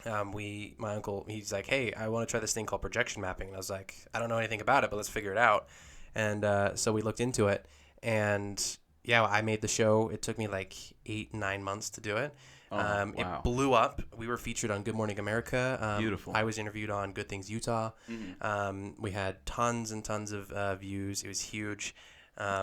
my uncle, he's like, hey, I want to try this thing called projection mapping. And I was like, I don't know anything about it, but let's figure it out. And so we looked into it. And yeah, I made the show. It took me like 8-9 months to do it. Wow. It blew up. We were featured on Good Morning America. Beautiful. I was interviewed on Good Things Utah. We had tons and tons of views. It was huge.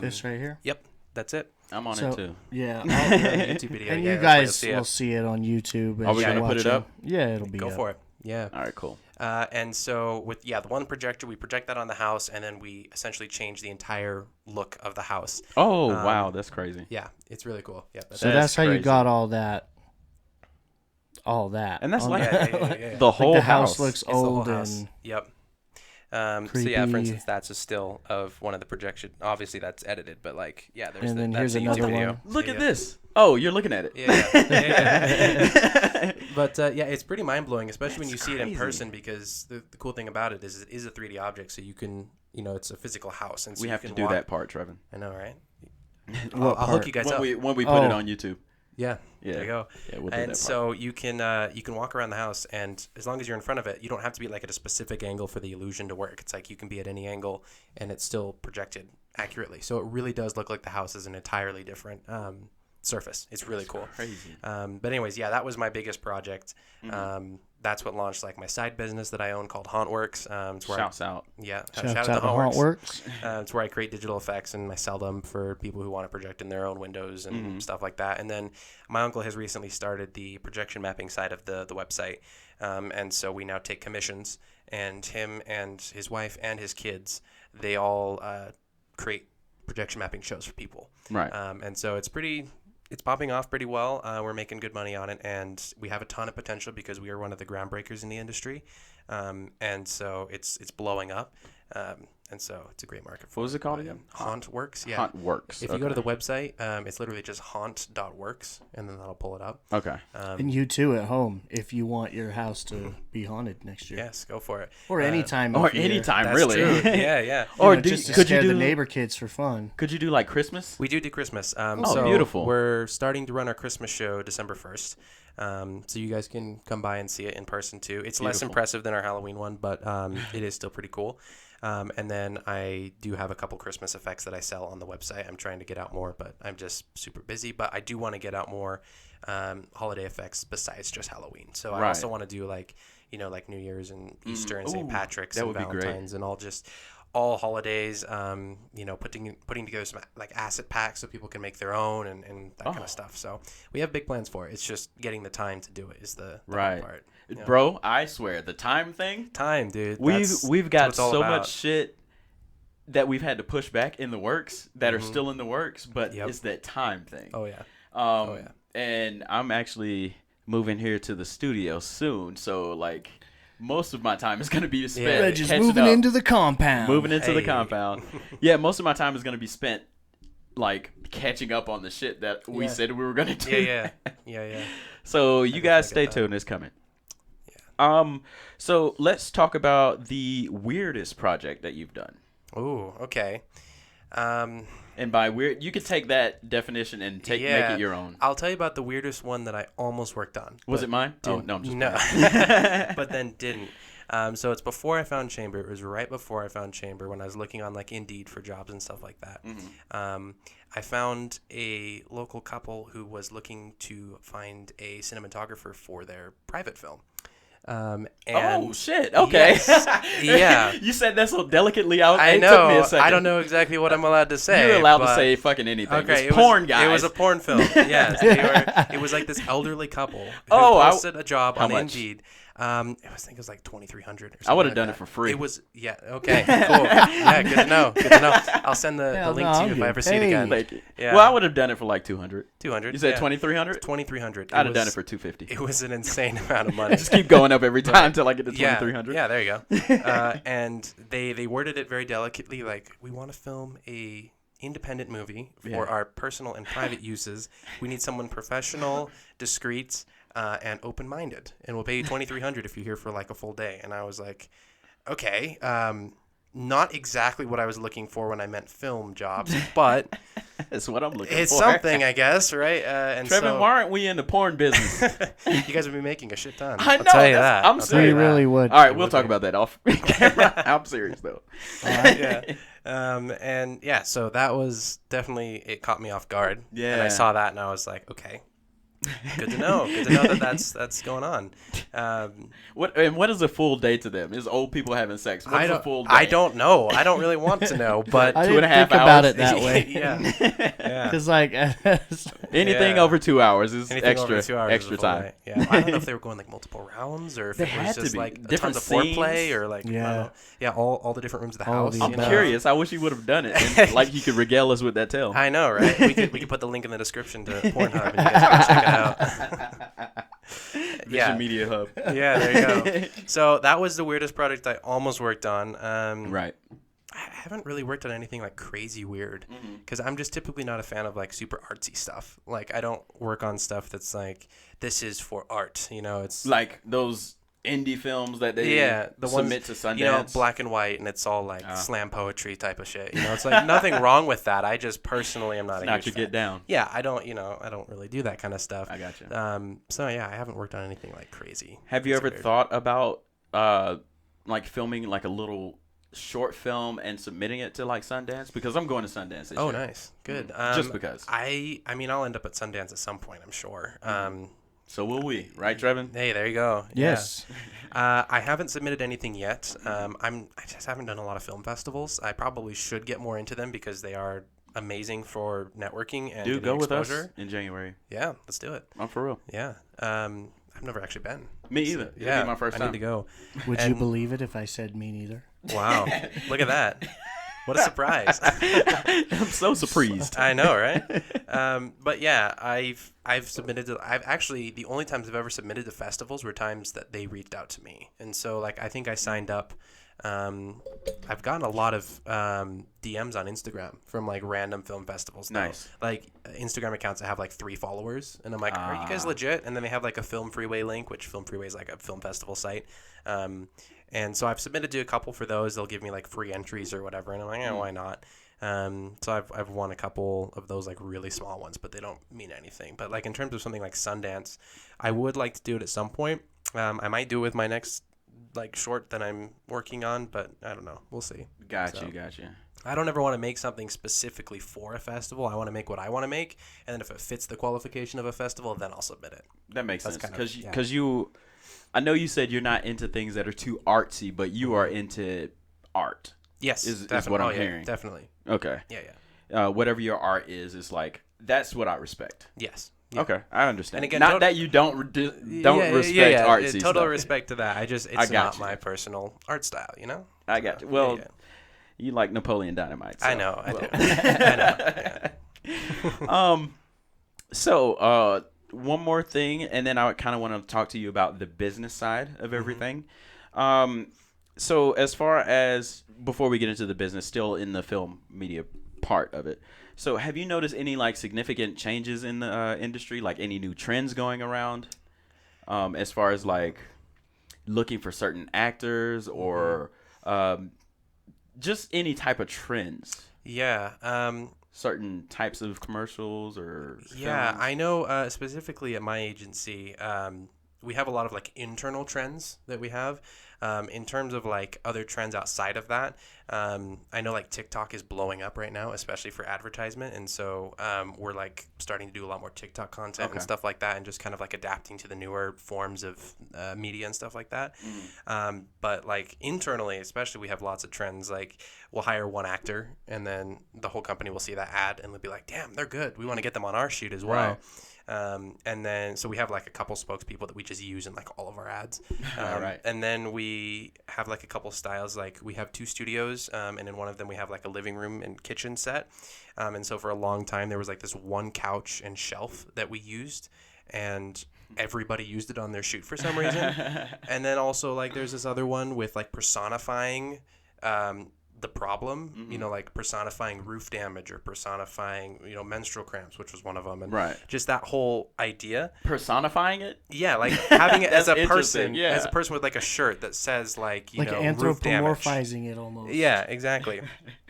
This right here. Yep, that's it. I'm on So, it too. Yeah, YouTube video. and yeah, you that's where you'll guys see will it. see it on YouTube. Are we as gonna you're put it watching. up? Yeah, it'll be Go up. for it. Yeah. All right, cool. And so with the one projector, we project that on the house, and then we essentially change the entire look of the house. Oh, wow, that's crazy. Yeah, it's really cool. Yeah. So That's that's how you crazy. got all that. And that's on like Yeah. the whole the house house. looks It's the whole old house. and Yep. So yeah, for creepy. instance, that's a still of one of the projection. Obviously, that's edited, but like, yeah, there's And then that's here's a YouTube another video. one. Look So, at yeah. this. Oh, you're looking at it. Yeah. But yeah, it's pretty mind blowing, especially when you That's see it in crazy. person, because the cool thing about it is a 3D object, so you can, it's a physical house, and so We you have to can do walk. that part, Trevin. I know, right? What I'll part? hook you guys up. When we put it Oh. on YouTube. Yeah, Yeah. there you go. Yeah, we'll do that And part. so you can walk around the house, and as long as you're in front of it, you don't have to be like at a specific angle for the illusion to work. It's like you can be at any angle, and it's still projected accurately. So it really does look like the house is an entirely different surface. It's really cool. Crazy. But anyways, yeah, that was my biggest project. That's what launched like my side business that I own called Hauntworks. It's where Shouts out. Shouts out to Hauntworks. Hauntworks. It's where I create digital effects and I sell them for people who want to project in their own windows and stuff like that. And then my uncle has recently started the projection mapping side of the website. And so we now take commissions, and him and his wife and his kids, they all create projection mapping shows for people. Right. And so it's popping off pretty well. We're making good money on it, and we have a ton of potential because we are one of the groundbreakers in the industry. And so it's blowing up. And so it's a great market for What was it called again? Hauntworks. Yeah. Hauntworks. If you go to the website, it's literally just haunt.works, and then that'll pull it up. Okay. And you too at home, if you want your house to be haunted next year, Yes, go for it. or any time, Or of year. anytime, That's really. true. Yeah, yeah. Or You know, just to could you scare do the neighbor kids for fun. Could you do like Christmas? We do Christmas. Oh, beautiful. We're starting to run our Christmas show December 1st. So you guys can come by and see it in person too. It's less Beautiful. impressive than our Halloween one, but it is still pretty cool. And then I do have a couple Christmas effects that I sell on the website. I'm trying to get out more, but I'm just super busy. But I do want to get out more holiday effects besides just Halloween. So I Right. also want to do like New Year's and Easter and St. Ooh, Patrick's that and would be great. Valentine's and all holidays, putting together some like asset packs so people can make their own and that kind of stuff. So we have big plans for it. It's just getting the time to do it is the Right. hard part. Yeah. Bro, I swear, the time thing, Time, dude. we've That's got what it's all so about. much shit that we've had to push back in the works that are still in the works, but Yep. it's that time thing. Oh yeah. Um, yeah. And I'm actually moving here to the studio soon, so like most of my time is going to be spent Yeah. They're just catching moving up. into the compound. Moving into the Hey. compound. Yeah, most of my time is going to be spent like catching up on the shit that we Yeah. said we were going to do. Yeah. So you guys stay get that. tuned. It's coming. So let's talk about the weirdest project that you've done. Ooh, okay. And by weird, you could take that definition and make it your own. I'll tell you about the weirdest one that I almost worked on. Was it mine? Oh, Didn't. no, I'm just no. kidding. But then didn't. So it's before I found Chamber. It was right before I found Chamber when I was looking on like Indeed for jobs and stuff like that. I found a local couple who was looking to find a cinematographer for their private film. And oh shit! Okay. Yes, yeah. You said that so delicately. I It know. took me a second. I don't know exactly what I'm allowed to say. You're allowed to but- say fucking anything. Okay, It's porn, was, guys. It was a porn film. Yes, it was like this elderly couple who posted a job how on much? Indeed. I think it was like $2,300 or something. I would have like done that. it for free. It was okay, cool. Yeah, good to know. Good to know. I'll send the Hell link no, to I'm you if good. I ever see it Hey. again. Thank you. Yeah. Well, I would have done it for like 200. 200. You said yeah. 2,300? 2,300. I'd have done it for 250. It was an insane amount of money. Just keep going up every time until I get to 2,300. Yeah, there you go. And they worded it very delicately, like, we want to film a independent movie for our personal and private uses. We need someone professional, discreet, and open-minded, and we'll pay you $2,300 if you're here for like a full day. And I was like, okay, not exactly what I was looking for when I meant film jobs, but That's what I'm looking it's for. something, I guess, right? And Trevin, so why aren't we in the porn business? you guys would be making a shit ton. I know. I'll tell you that. I'm I'll tell serious. you We that. really would. All right, It we'll would talk be. about that off camera. I'm serious though. Yeah. And yeah, so that was definitely, it caught me off guard. Yeah. And I saw that and I was like, okay, good to know. Good to know that that's going on. What is a full day to them? Is old people having sex? What is a full day? I don't know. I don't really want to know, but I 2.5 didn't think about hours? it that way. yeah. Because like, Anything Yeah. over 2 hours is Anything extra over 2 hours is a extra full time. day. Yeah, I don't know if they were going like multiple rounds or if They it had was to just be. like Different tons of foreplay scenes. or like I don't Yeah. know. Yeah, all the different rooms of the All house. the you I'm above. know? curious. I wish you would have done it. And, like you could regale us with that tale. I know, right? We could put the link in the description to Pornhub and you guys can check it out. Vision Media Hub. Yeah, there you go. So that was the weirdest project I almost worked on. Right. I haven't really worked on anything like crazy weird because I'm just typically not a fan of like super artsy stuff. Like I don't work on stuff that's like this is for art. You know, it's Like those indie films that they the submit ones, to Sundance. you know, black and white, and it's all like slam poetry type of shit. You know, it's like nothing wrong with that. I just personally am not a Not huge your fan. get down. Yeah, I don't really do that kind of stuff. I gotcha. So yeah, I haven't worked on anything like crazy. Have you It's ever weird. thought about like filming like a little short film and submitting it to like Sundance? Because I'm going to Sundance this Oh, year. nice, good. Just because. I mean, I'll end up at Sundance at some point, I'm sure. So will we, right, Trevin? Hey, there you go. Yeah. yes. I haven't submitted anything yet. I just haven't done a lot of film festivals. I probably should get more into them because they are amazing for networking and Dude, getting go with us exposure. in January. Yeah, let's do it. I'm for real. Yeah. I've never actually been. Me either. It'll Yeah, be my first I time. need to go. Would you And- believe it if I said me neither? Wow, look at that. What a surprise. I'm so surprised. I know, right? But yeah, I've submitted to, I've actually, the only times I've ever submitted to festivals were times that they reached out to me. And so like, I think I signed up, I've gotten a lot of DMs on Instagram from like random film festivals now. Nice. Like Instagram accounts that have like 3 followers. And I'm like, are you guys legit? And then they have like a Film Freeway link, which Film Freeway is like a film festival site. And so I've submitted to a couple for those. They'll give me like free entries or whatever. And I'm like, why not? So I've won a couple of those like really small ones, but they don't mean anything. But like in terms of something like Sundance, I would like to do it at some point. I might do it with my next like short that I'm working on, but I don't know. We'll see. Gotcha. I don't ever want to make something specifically for a festival. I want to make what I want to make, and then if it fits the qualification of a festival, then I'll submit it. That makes That's sense. kind of- Because you, I know you said you're not into things that are too artsy, but you are into art. Yes, Is definitely. what I'm Oh, yeah, hearing. definitely. Okay. Yeah. Whatever your art is like, that's what I respect. Yes. Yeah. Okay, I understand. And again, not that you don't respect artsy total stuff. respect to that. It's got not you. my personal art style, you know. I got you. Well, you like Napoleon Dynamite. So, I know. I well. do. I know. Yeah. So, one more thing, and then I kind of want to talk to you about the business side of everything. So, as far as before we get into the business, still in the film media part of it. So, have you noticed any like significant changes in the industry, like any new trends going around, as far as like looking for certain actors or just any type of trends? Yeah. Certain types of commercials or Yeah, films? I know specifically at my agency, we have a lot of like internal trends that we have. In terms of like other trends outside of that, I know like TikTok is blowing up right now, especially for advertisement. And so we're like starting to do a lot more TikTok content and stuff like that, and just kind of like adapting to the newer forms of media and stuff like that. But like internally, especially, we have lots of trends. Like we'll hire one actor and then the whole company will see that ad and they'll be like, damn, they're good. We want to get them on our shoot as well. And then, so we have like a couple spokespeople that we just use in like all of our ads. Right. And then we have like a couple styles, like we have 2 studios, and in one of them we have like a living room and kitchen set. And so for a long time, there was like this one couch and shelf that we used, and everybody used it on their shoot for some reason. And then also like there's this other one with like personifying, the problem, you know, like personifying roof damage or personifying, you know, menstrual cramps, which was one of them. And just that whole idea. Personifying it? Yeah, like having it as a person, yeah. as a person with like a shirt that says like, you know, roof damage. Anthropomorphizing it almost. Yeah, exactly.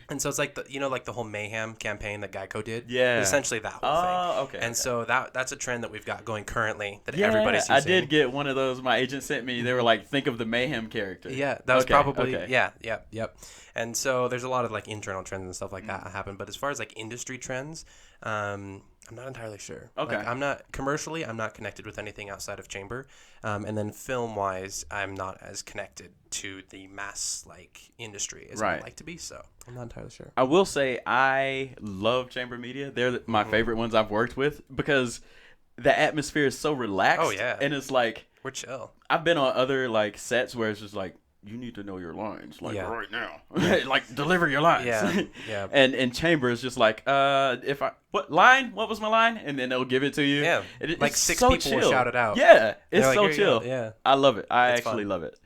And so it's like the, you know, like the whole mayhem campaign that Geico did. Yeah. Essentially that whole thing. Okay. And so that's a trend that we've got going currently that everybody's using. I did get one of those. My agent sent me. They were like, think of the mayhem character. Yeah, that was probably yep. And so there's a lot of like internal trends and stuff like that happen. But as far as like industry trends, I'm not entirely sure. Okay. Like, I'm not connected with anything outside of chamber. And then film wise, I'm not as connected to the mass like industry as I'd like to be. So I'm not entirely sure. I will say I love chamber media. They're my favorite ones I've worked with because the atmosphere is so relaxed. Oh yeah. And it's like we're chill. I've been on other like sets where it's just like, you need to know your lines, like right now. Like deliver your lines. Yeah. Yeah. And in chamber it's just like, what was my line? And then they'll give it to you. Yeah. Like it's 6 so people will chill. shout it out. Yeah. It's They're so like, chill. Yeah. I love it. I It's actually fun. love it.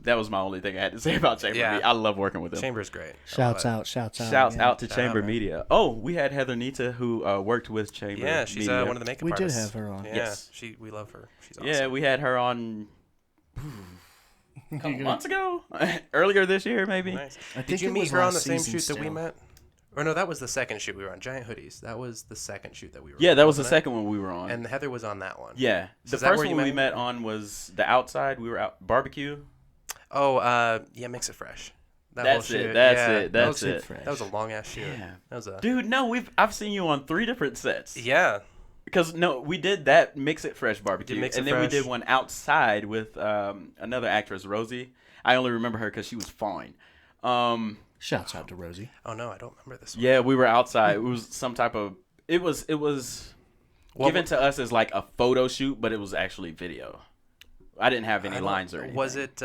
That was my only thing I had to say about chamber media. I love working with them. Chamber's great. Shouts out. Shouts yeah. out to Shout Chamber out, man. Media. Oh, we had Heather Nita who worked with Chamber. Yeah, she's Media. one of the makeup We did artists. have her on. Yeah, Yes. we love her. She's awesome. Yeah, we had her on a couple months ago, earlier this year maybe. Nice. I Did think you it meet was her on last the same season shoot that we still. met? Or no, that was the second shoot we were on. Giant Hoodies. That was the second shoot that we were on. Yeah, that was the wasn't it? second one we were on. And Heather was on that one. Yeah, So the is that first where you one we met met on was the outside. We were out barbecue. Oh, yeah, Mix It Fresh. That whole That's shoot. it. That's yeah, it. That's Mix It it. Fresh. That was a long ass shoot. Yeah. That was a Dude, no, I've seen you on 3 different sets. yeah. Because no, we did that Mix It Fresh barbecue, Mix It and then we Fresh. did one outside with another actress, Rosie. I only remember her because she was fine. Shouts out to Rosie. Oh no, I don't remember this one. Yeah, we were outside. It was some type of. It was given to us as like a photo shoot, but it was actually video. I didn't have any lines or anything. Was it?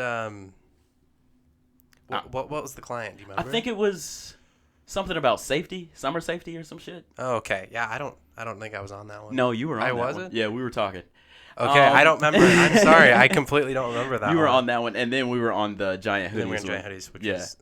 What was the client? Do you I remember? think it was something about safety, summer safety or some shit. Oh, okay. Yeah, I don't think I was on that one. No, you were on I that one. wasn't? Yeah, we were talking. Okay, I don't remember. I'm sorry, I completely don't remember that. You were one. on that one, and then we were on the Giant Hoodies. Then we were in one, Giant Hoodies, which is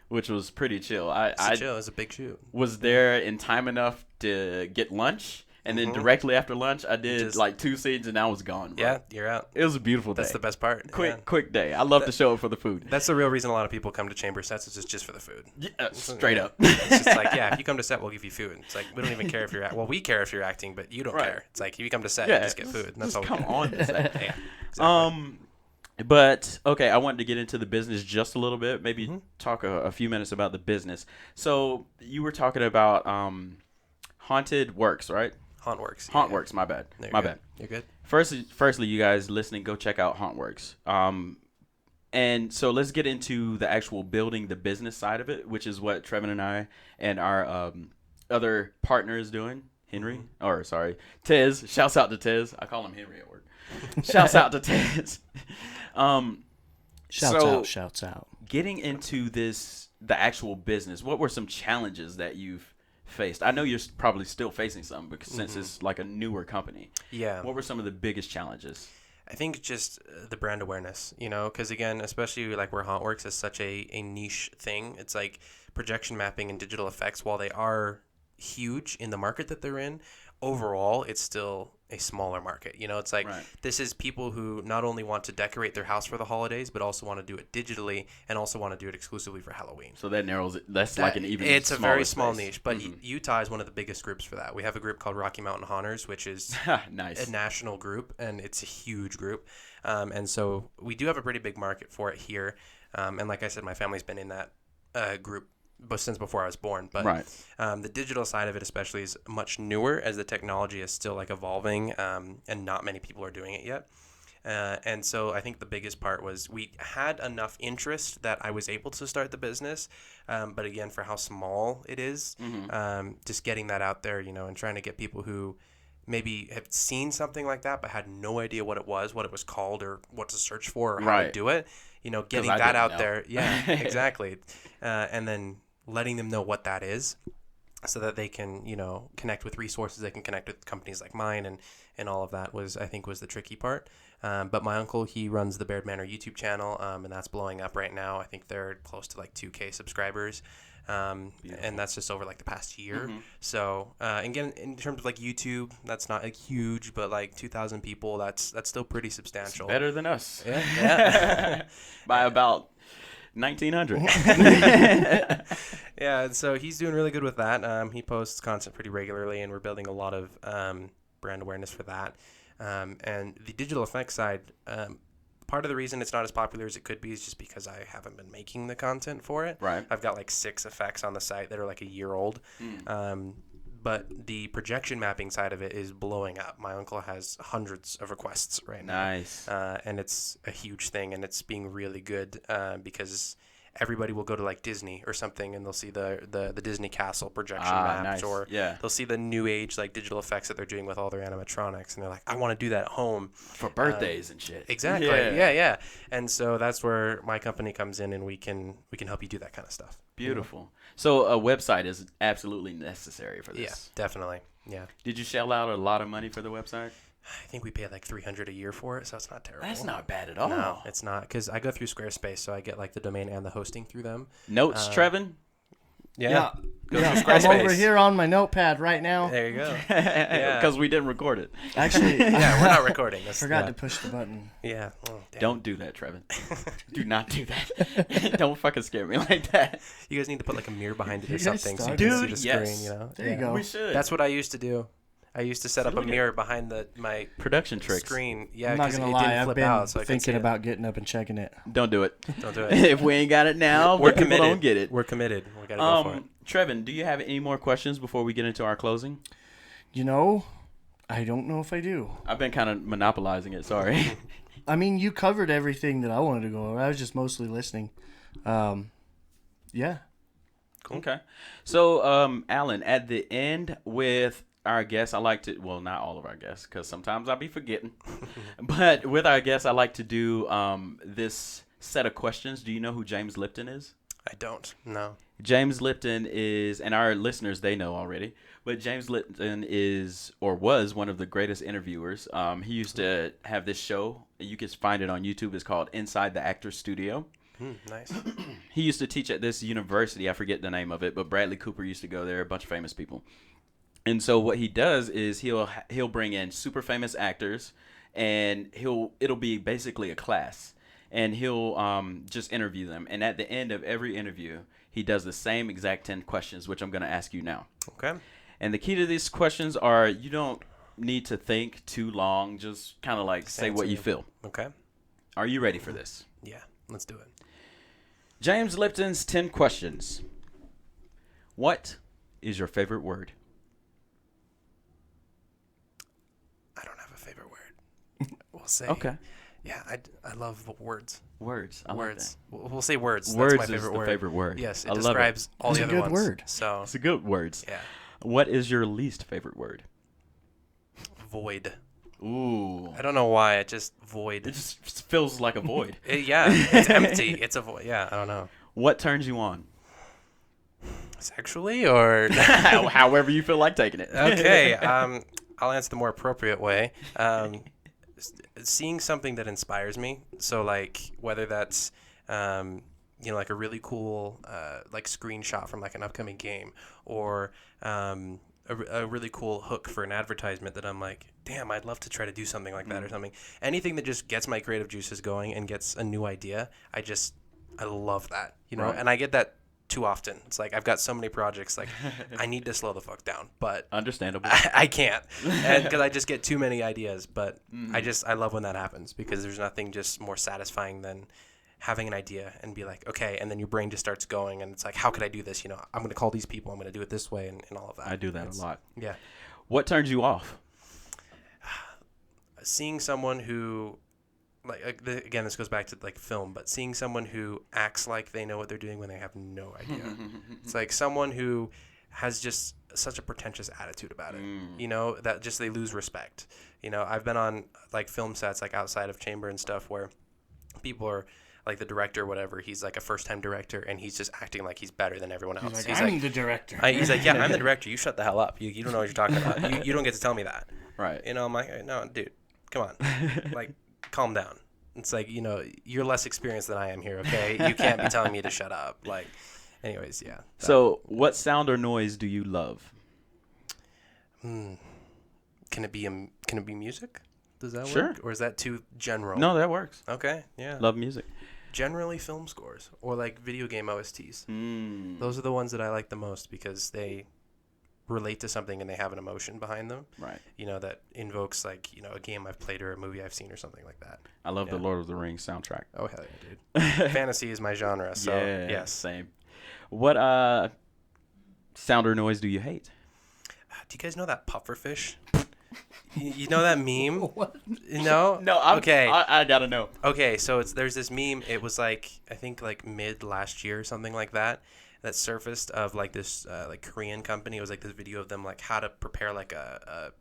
which was pretty chill. it's chill. It was a big shoot. Was there in time enough to get lunch, and then directly after lunch, I did like 2 scenes, and I was gone. Bro. Yeah, you're out. It was a beautiful day. That's the best part. Quick day. I love to show up for the food. That's the real reason a lot of people come to chamber sets. Is just for the food. Yeah, straight up. It's just like, yeah, if you come to set, we'll give you food. It's like we don't even care if you're well, we care if you're acting, but you don't Right. care. It's like if you come to set, Yeah, you just get food. And that's all. come we on to set. Yeah, exactly. But okay, I wanted to get into the business just a little bit. Maybe talk a few minutes about the business. So you were talking about Haunted Works, right? Hauntworks. Hauntworks. My bad. No, you're My good. bad. You're good. Firstly, you guys listening, go check out Hauntworks. And so let's get into the actual building the business side of it, which is what Trevin and I and our other partner is doing. Henry, or sorry, Tez. Shouts out to Tez. I call him Henry at work. Shouts out to Tez. Shouts out. Getting into the actual business, what were some challenges that you've faced? I know you're probably still facing some because since it's like a newer company. Yeah. What were some of the biggest challenges? I think just the brand awareness, because again, especially like where Hauntworks is such a niche thing, it's like projection mapping and digital effects, while they are huge in the market that they're in, overall, it's still a smaller market. You know, it's like this is people who not only want to decorate their house for the holidays, but also want to do it digitally and also want to do it exclusively for Halloween. So that narrows it. That's like an even It's a very small space. niche, but Utah is one of the biggest groups for that. We have a group called Rocky Mountain Haunters, which is nice. a national group, and it's a huge group. And so we do have a pretty big market for it here. And like I said, my family's been in that group since before I was born. But the digital side of it especially is much newer, as the technology is still like evolving, and not many people are doing it yet. And so I think the biggest part was we had enough interest that I was able to start the business. But again, for how small it is, just getting that out there, you know, and trying to get people who maybe have seen something like that but had no idea what it was called, or what to search for, or how to do it. You know, getting that out there. Yeah, exactly. And then letting them know what that is, so that they can, you know, connect with resources. They can connect with companies like mine, and all of that was the tricky part. But my uncle, he runs the Baird Manor YouTube channel, and that's blowing up right now. I think they're close to like 2K subscribers. And that's just over like the past year. So, again, in terms of like YouTube, that's not like huge, but like 2,000 people, that's still pretty substantial. It's better than us. Yeah. By about 1,900. Yeah. And so he's doing really good with that. He posts content pretty regularly, and we're building a lot of, brand awareness for that. And the digital effects side, part of the reason it's not as popular as it could be is just because I haven't been making the content for it. Right. I've got like 6 effects on the site that are like a year old. But the projection mapping side of it is blowing up. My uncle has hundreds of requests right now. Nice. And it's a huge thing, and it's being really good because everybody will go to like Disney or something, and they'll see the Disney Castle projection maps, or they'll see the new age like digital effects that they're doing with all their animatronics, and they're like, I want to do that at home for birthdays and shit. Exactly. Yeah. And so that's where my company comes in, and we can help you do that kind of stuff. Beautiful. So a website is absolutely necessary for this. Yeah, definitely. Yeah. Did you shell out a lot of money for the website? I think we pay like $300 a year for it, so it's not terrible. That's not bad at all. No, it's not, because I go through Squarespace, so I get like the domain and the hosting through them. Notes, Trevin? Yeah. Go through I'm Squarespace. over here on my notepad right now. There you go. Because we didn't record it. Actually, Yeah, we're not recording. forgot to push the button. Yeah. Oh, damn. Don't do that, Trevin. Do not do that. Don't fucking scare me like that. You guys need to put like a mirror behind it or You guys something, so you started. can see Dude, the yes. screen. You know. There you go. We should. That's what I used to do. I used to set up a look at- mirror behind my Production tricks. screen. Yeah, I'm not 'cause gonna it lie, didn't I've flip been out, so I couldn't see thinking it. about getting up and checking it. Don't do it. Don't do it. If we ain't got it now, We're people committed. don't get it. We're committed. We gotta go for it. Trevin, do you have any more questions before we get into our closing? You know, I don't know if I do. I've been kind of monopolizing it. Sorry. I mean, you covered everything that I wanted to go over. I was just mostly listening. Yeah. Cool. Okay. So, Alan, at the end with our guests, I like to, well, not all of our guests, because sometimes I'll be forgetting. But with our guests, I like to do this set of questions. Do you know who James Lipton is? I don't. No. James Lipton is, and our listeners, they know already, but James Lipton is, or was, one of the greatest interviewers. He used to have this show. You can find it on YouTube. It's called Inside the Actor's Studio. Nice. He used to teach at this university. I forget the name of it, but Bradley Cooper used to go there, a bunch of famous people. And so what he does is he'll bring in super famous actors, and it'll be basically a class, and he'll just interview them. And at the end of every interview, he does the same exact 10 questions, which I'm going to ask you now. Okay. And the key to these questions are you don't need to think too long. Just kind of like say what you feel. Okay. Are you ready for this? Yeah. Let's do it. James Lipton's 10 questions. What is your favorite word? I don't have a favorite word. We'll say. Okay. Yeah, I love words. Words. I Words. Like We'll say words. Words That's my is favorite the word. favorite word. Yes, it I love describes all It's the a other good ones. word. So It's a good words. yeah, What is your least favorite word? void. Ooh. I don't know why. It just void. It just feels like a void. Yeah, it's empty. It's a void. Yeah, I don't know. What turns you on? Sexually or However you feel like taking it. okay. I'll answer the more appropriate way. Seeing something that inspires me. So like whether that's like a really cool like screenshot from like an upcoming game, or a a really cool hook for an advertisement that I'm like, damn, I'd love to try to do something like that or something. Anything that just gets my creative juices going and gets a new idea, I love that, you know. Right. And I get that too often. It's like I've got so many projects, like I need to slow the fuck down, but Understandable. I can't, because I just get too many ideas. But I love when that happens, because there's nothing just more satisfying than having an idea and be like, okay, and then your brain just starts going, and it's like, how could I do this? You know, I'm going to call these people, I'm going to do it this way, and all of that. I do that a lot. Yeah. What turns you off? Seeing someone who, again, this goes back to like film, but seeing someone who acts like they know what they're doing when they have no idea. It's like someone who has just such a pretentious attitude about it, you know, that just they lose respect. You know, I've been on like film sets, like outside of chamber and stuff, where people are like the director or whatever, he's like a first-time director, and he's just acting like he's better than everyone else. He's like, I'm the director. He's like, yeah, I'm the director. You shut the hell up. You don't know what you're talking about. You don't get to tell me that. Right. You know, I'm like, no, dude, come on. Like, calm down. It's like, you know, you're less experienced than I am here, okay? You can't be telling me to shut up. Like, anyways, yeah. So, what sound or noise do you love? Can it be music? Does that Sure. work? Or is that too general? No, that works. Okay, yeah. Love music. Generally film scores or like video game OSTs. Those are the ones that I like the most, because they relate to something and they have an emotion behind them. Right. You know, that invokes like, you know, a game I've played or a movie I've seen or something like that. I love the Lord of the Rings soundtrack. Oh, hell yeah, dude. Fantasy is my genre, so yeah, yes. Same. What sound or noise do you hate? Do you guys know that pufferfish? You know that meme? What? No? No, okay. I gotta know. Okay, so there's this meme. It was like, I think like mid last year or something like that surfaced of like this like Korean company. It was like this video of them like how to prepare like a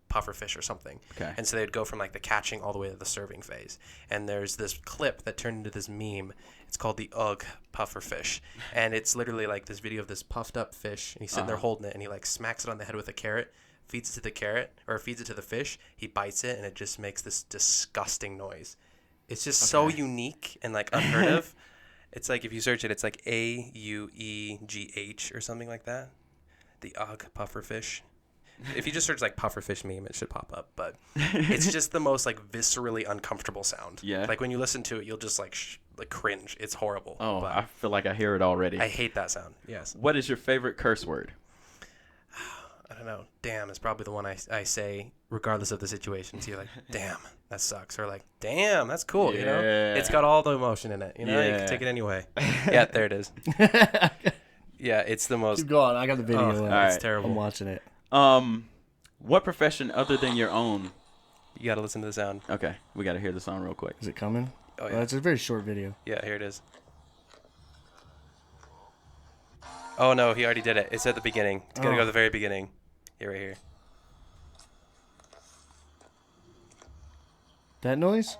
puffer fish or something. Okay. And so they'd go from like the catching all the way to the serving phase. And there's this clip that turned into this meme. It's called the Ugh puffer fish. And it's literally like this video of this puffed up fish, and he's sitting there holding it, and he like smacks it on the head with a carrot, feeds it to the carrot, or feeds it to the fish. He bites it, and it just makes this disgusting noise. It's just so unique and like unheard of. It's like, if you search it, it's like AUEGH or something like that. The Ugh puffer fish. If you just search like puffer fish meme, it should pop up. But it's just the most like viscerally uncomfortable sound. Yeah. Like when you listen to it, you'll just like cringe. It's horrible. Oh, but I feel like I hear it already. I hate that sound. Yes. What is your favorite curse word? I don't know. Damn is probably the one I say regardless of the situation. So you're like, damn, that sucks. Or like, damn, that's cool. You know, Yeah. it's got all the emotion in it. You know, you Yeah. can take it anyway. Yeah, there it is. Yeah, it's the most. Keep going. I got the video. Oh, up. right. it's terrible. I'm watching it. What profession other than your own? You got to listen to the sound. Okay, we got to hear the song real quick. Is it coming? Oh, yeah. It's a very short video. Yeah, here it is. Oh, no, he already did it. It's at the beginning. It's got to go to the very beginning. Here, right here. That noise?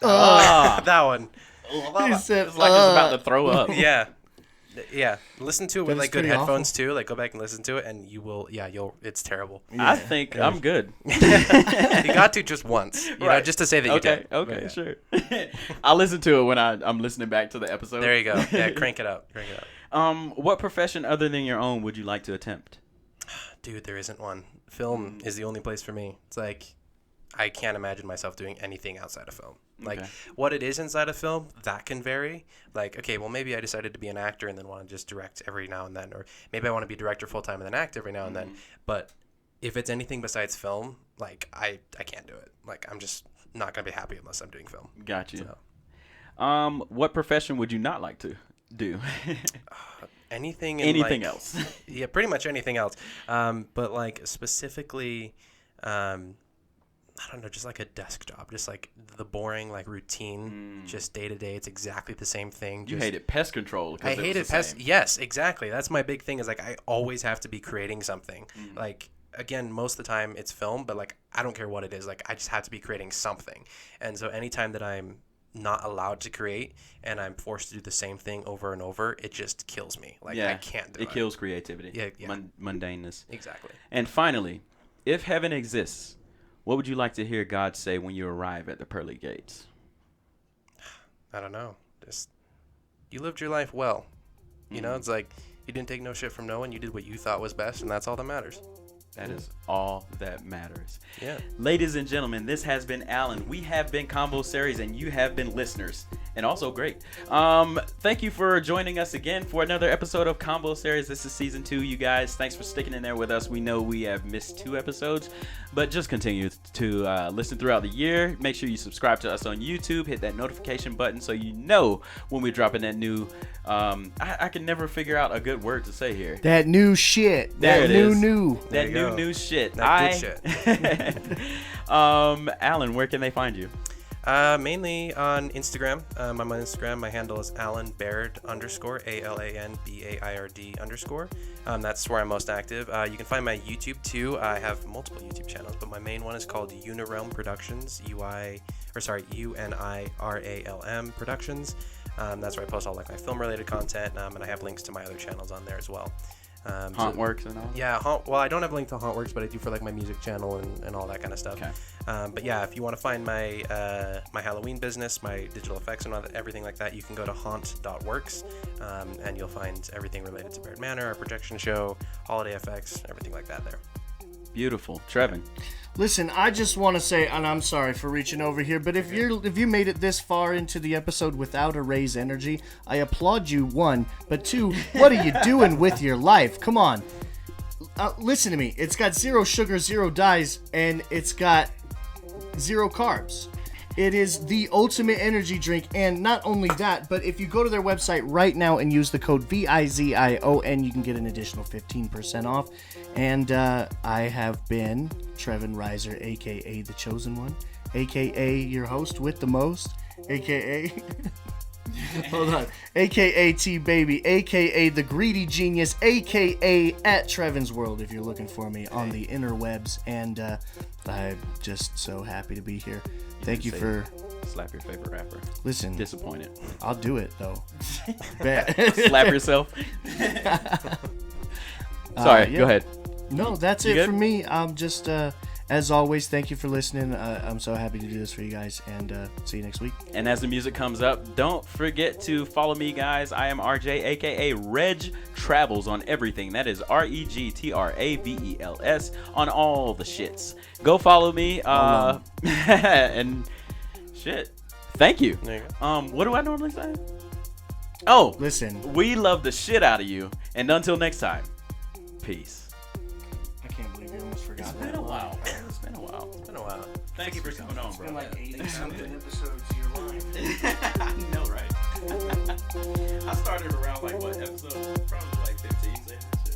That one. He said, It's like it's about to throw up. Yeah. Yeah. Listen to it with That is like good pretty headphones too. Like go back and listen to it, and you will. Yeah, it's terrible. I think I'm good. You got to just once, you know, just to say that you Okay, did. okay, Yeah. sure. I'll listen to it when I'm listening back to the episode. There you go. Yeah, crank it up. Crank it up. What profession other than your own would you like to attempt? Dude, there isn't one. Film is the only place for me. It's like I can't imagine myself doing anything outside of film. Like what it is inside of film, that can vary. Like, okay, well maybe I decided to be an actor and then want to just direct every now and then, or maybe I want to be a director full time and then act every now and then. But if it's anything besides film, like I can't do it. Like I'm just not gonna be happy unless I'm doing film. Got you. So. What profession would you not like to do? Anything else? Yeah, pretty much anything else. But like specifically, I don't know, just like a desk job, just like the boring like routine, just day to day. It's exactly the same thing. You hated pest control. I hated pest. Yes, exactly. That's my big thing. Is like I always have to be creating something. Like again, most of the time it's film, but like I don't care what it is. Like I just have to be creating something. And so anytime that I'm not allowed to create and I'm forced to do the same thing over and over, it just kills me. Like I can't do it. It kills creativity. Yeah. Mundaneness. Exactly. And finally, if heaven exists, what would you like to hear God say when you arrive at the pearly gates? I don't know. Just you lived your life well. You know, it's like you didn't take no shit from no one. You did what you thought was best, and that's all that matters. That is all that matters. Yeah. Ladies and gentlemen, this has been Alan. We have been Combo Series, and you have been listeners, and also great. Thank you for joining us again for another episode of Combo Series. This is season 2, you guys. Thanks for sticking in there with us. We know we have missed 2 episodes, but just continue to listen throughout the year. Make sure you subscribe to us on YouTube. Hit that notification button so you know when we're dropping that new. I can never figure out a good word to say here. That new shit. There That it is. new. That There you new shit. That good shit. Alan, where can they find you? Mainly on Instagram. I'm on Instagram. My handle is Alan Baird _ AlanBaird _. That's where I'm most active. You can find my YouTube too. I have multiple YouTube channels, but my main one is called Unirealm Productions. UNIRALM Productions. That's where I post all like my film-related content, and I have links to my other channels on there as well. Hauntworks and all? Yeah, well, I don't have a link to Hauntworks, but I do for like my music channel and all that kind of stuff. Okay. But yeah, if you want to find my my Halloween business, my digital effects and all that, everything like that, you can go to haunt.works, and you'll find everything related to Baird Manor, our projection show, holiday effects, everything like that there. Beautiful. Trevin. Listen, I just want to say, and I'm sorry for reaching over here, but if you made it this far into the episode without a Ray's energy, I applaud you, 1. But 2, what are you doing with your life? Come on. Listen to me. It's got 0 sugar, 0 dyes, and it's got 0 carbs. It is the ultimate energy drink, and not only that, but if you go to their website right now and use the code VIZION, you can get an additional 15% off. And I have been Trevin Reiser, aka the Chosen One, aka your host with the most, aka hold on, aka T Baby, aka the Greedy Genius, aka at Trevin's World if you're looking for me on the interwebs, and I'm just so happy to be here. Thank you for slap your favorite rapper. Listen, Disappointed. I'll do it though. Slap yourself. Sorry, yeah. go ahead. No, that's You it good? for me. I'm just, as always, thank you for listening. I'm so happy to do this for you guys, and see you next week. And as the music comes up, don't forget to follow me, guys. I am RJ, aka Reg Travels, on everything. That is REGTRAVELS on all the shits. Go follow me. And shit. Thank you. There you go. What do I normally say? Oh, Listen, we love the shit out of you. And until next time, peace. I can't believe you almost forgot It's that. been a while, bro. It's been a while. It's been a while. Thank you for coming on, bro. 80-something episodes. You're lying. I know, right? I started around like what episode? Probably like 15. Saying that shit.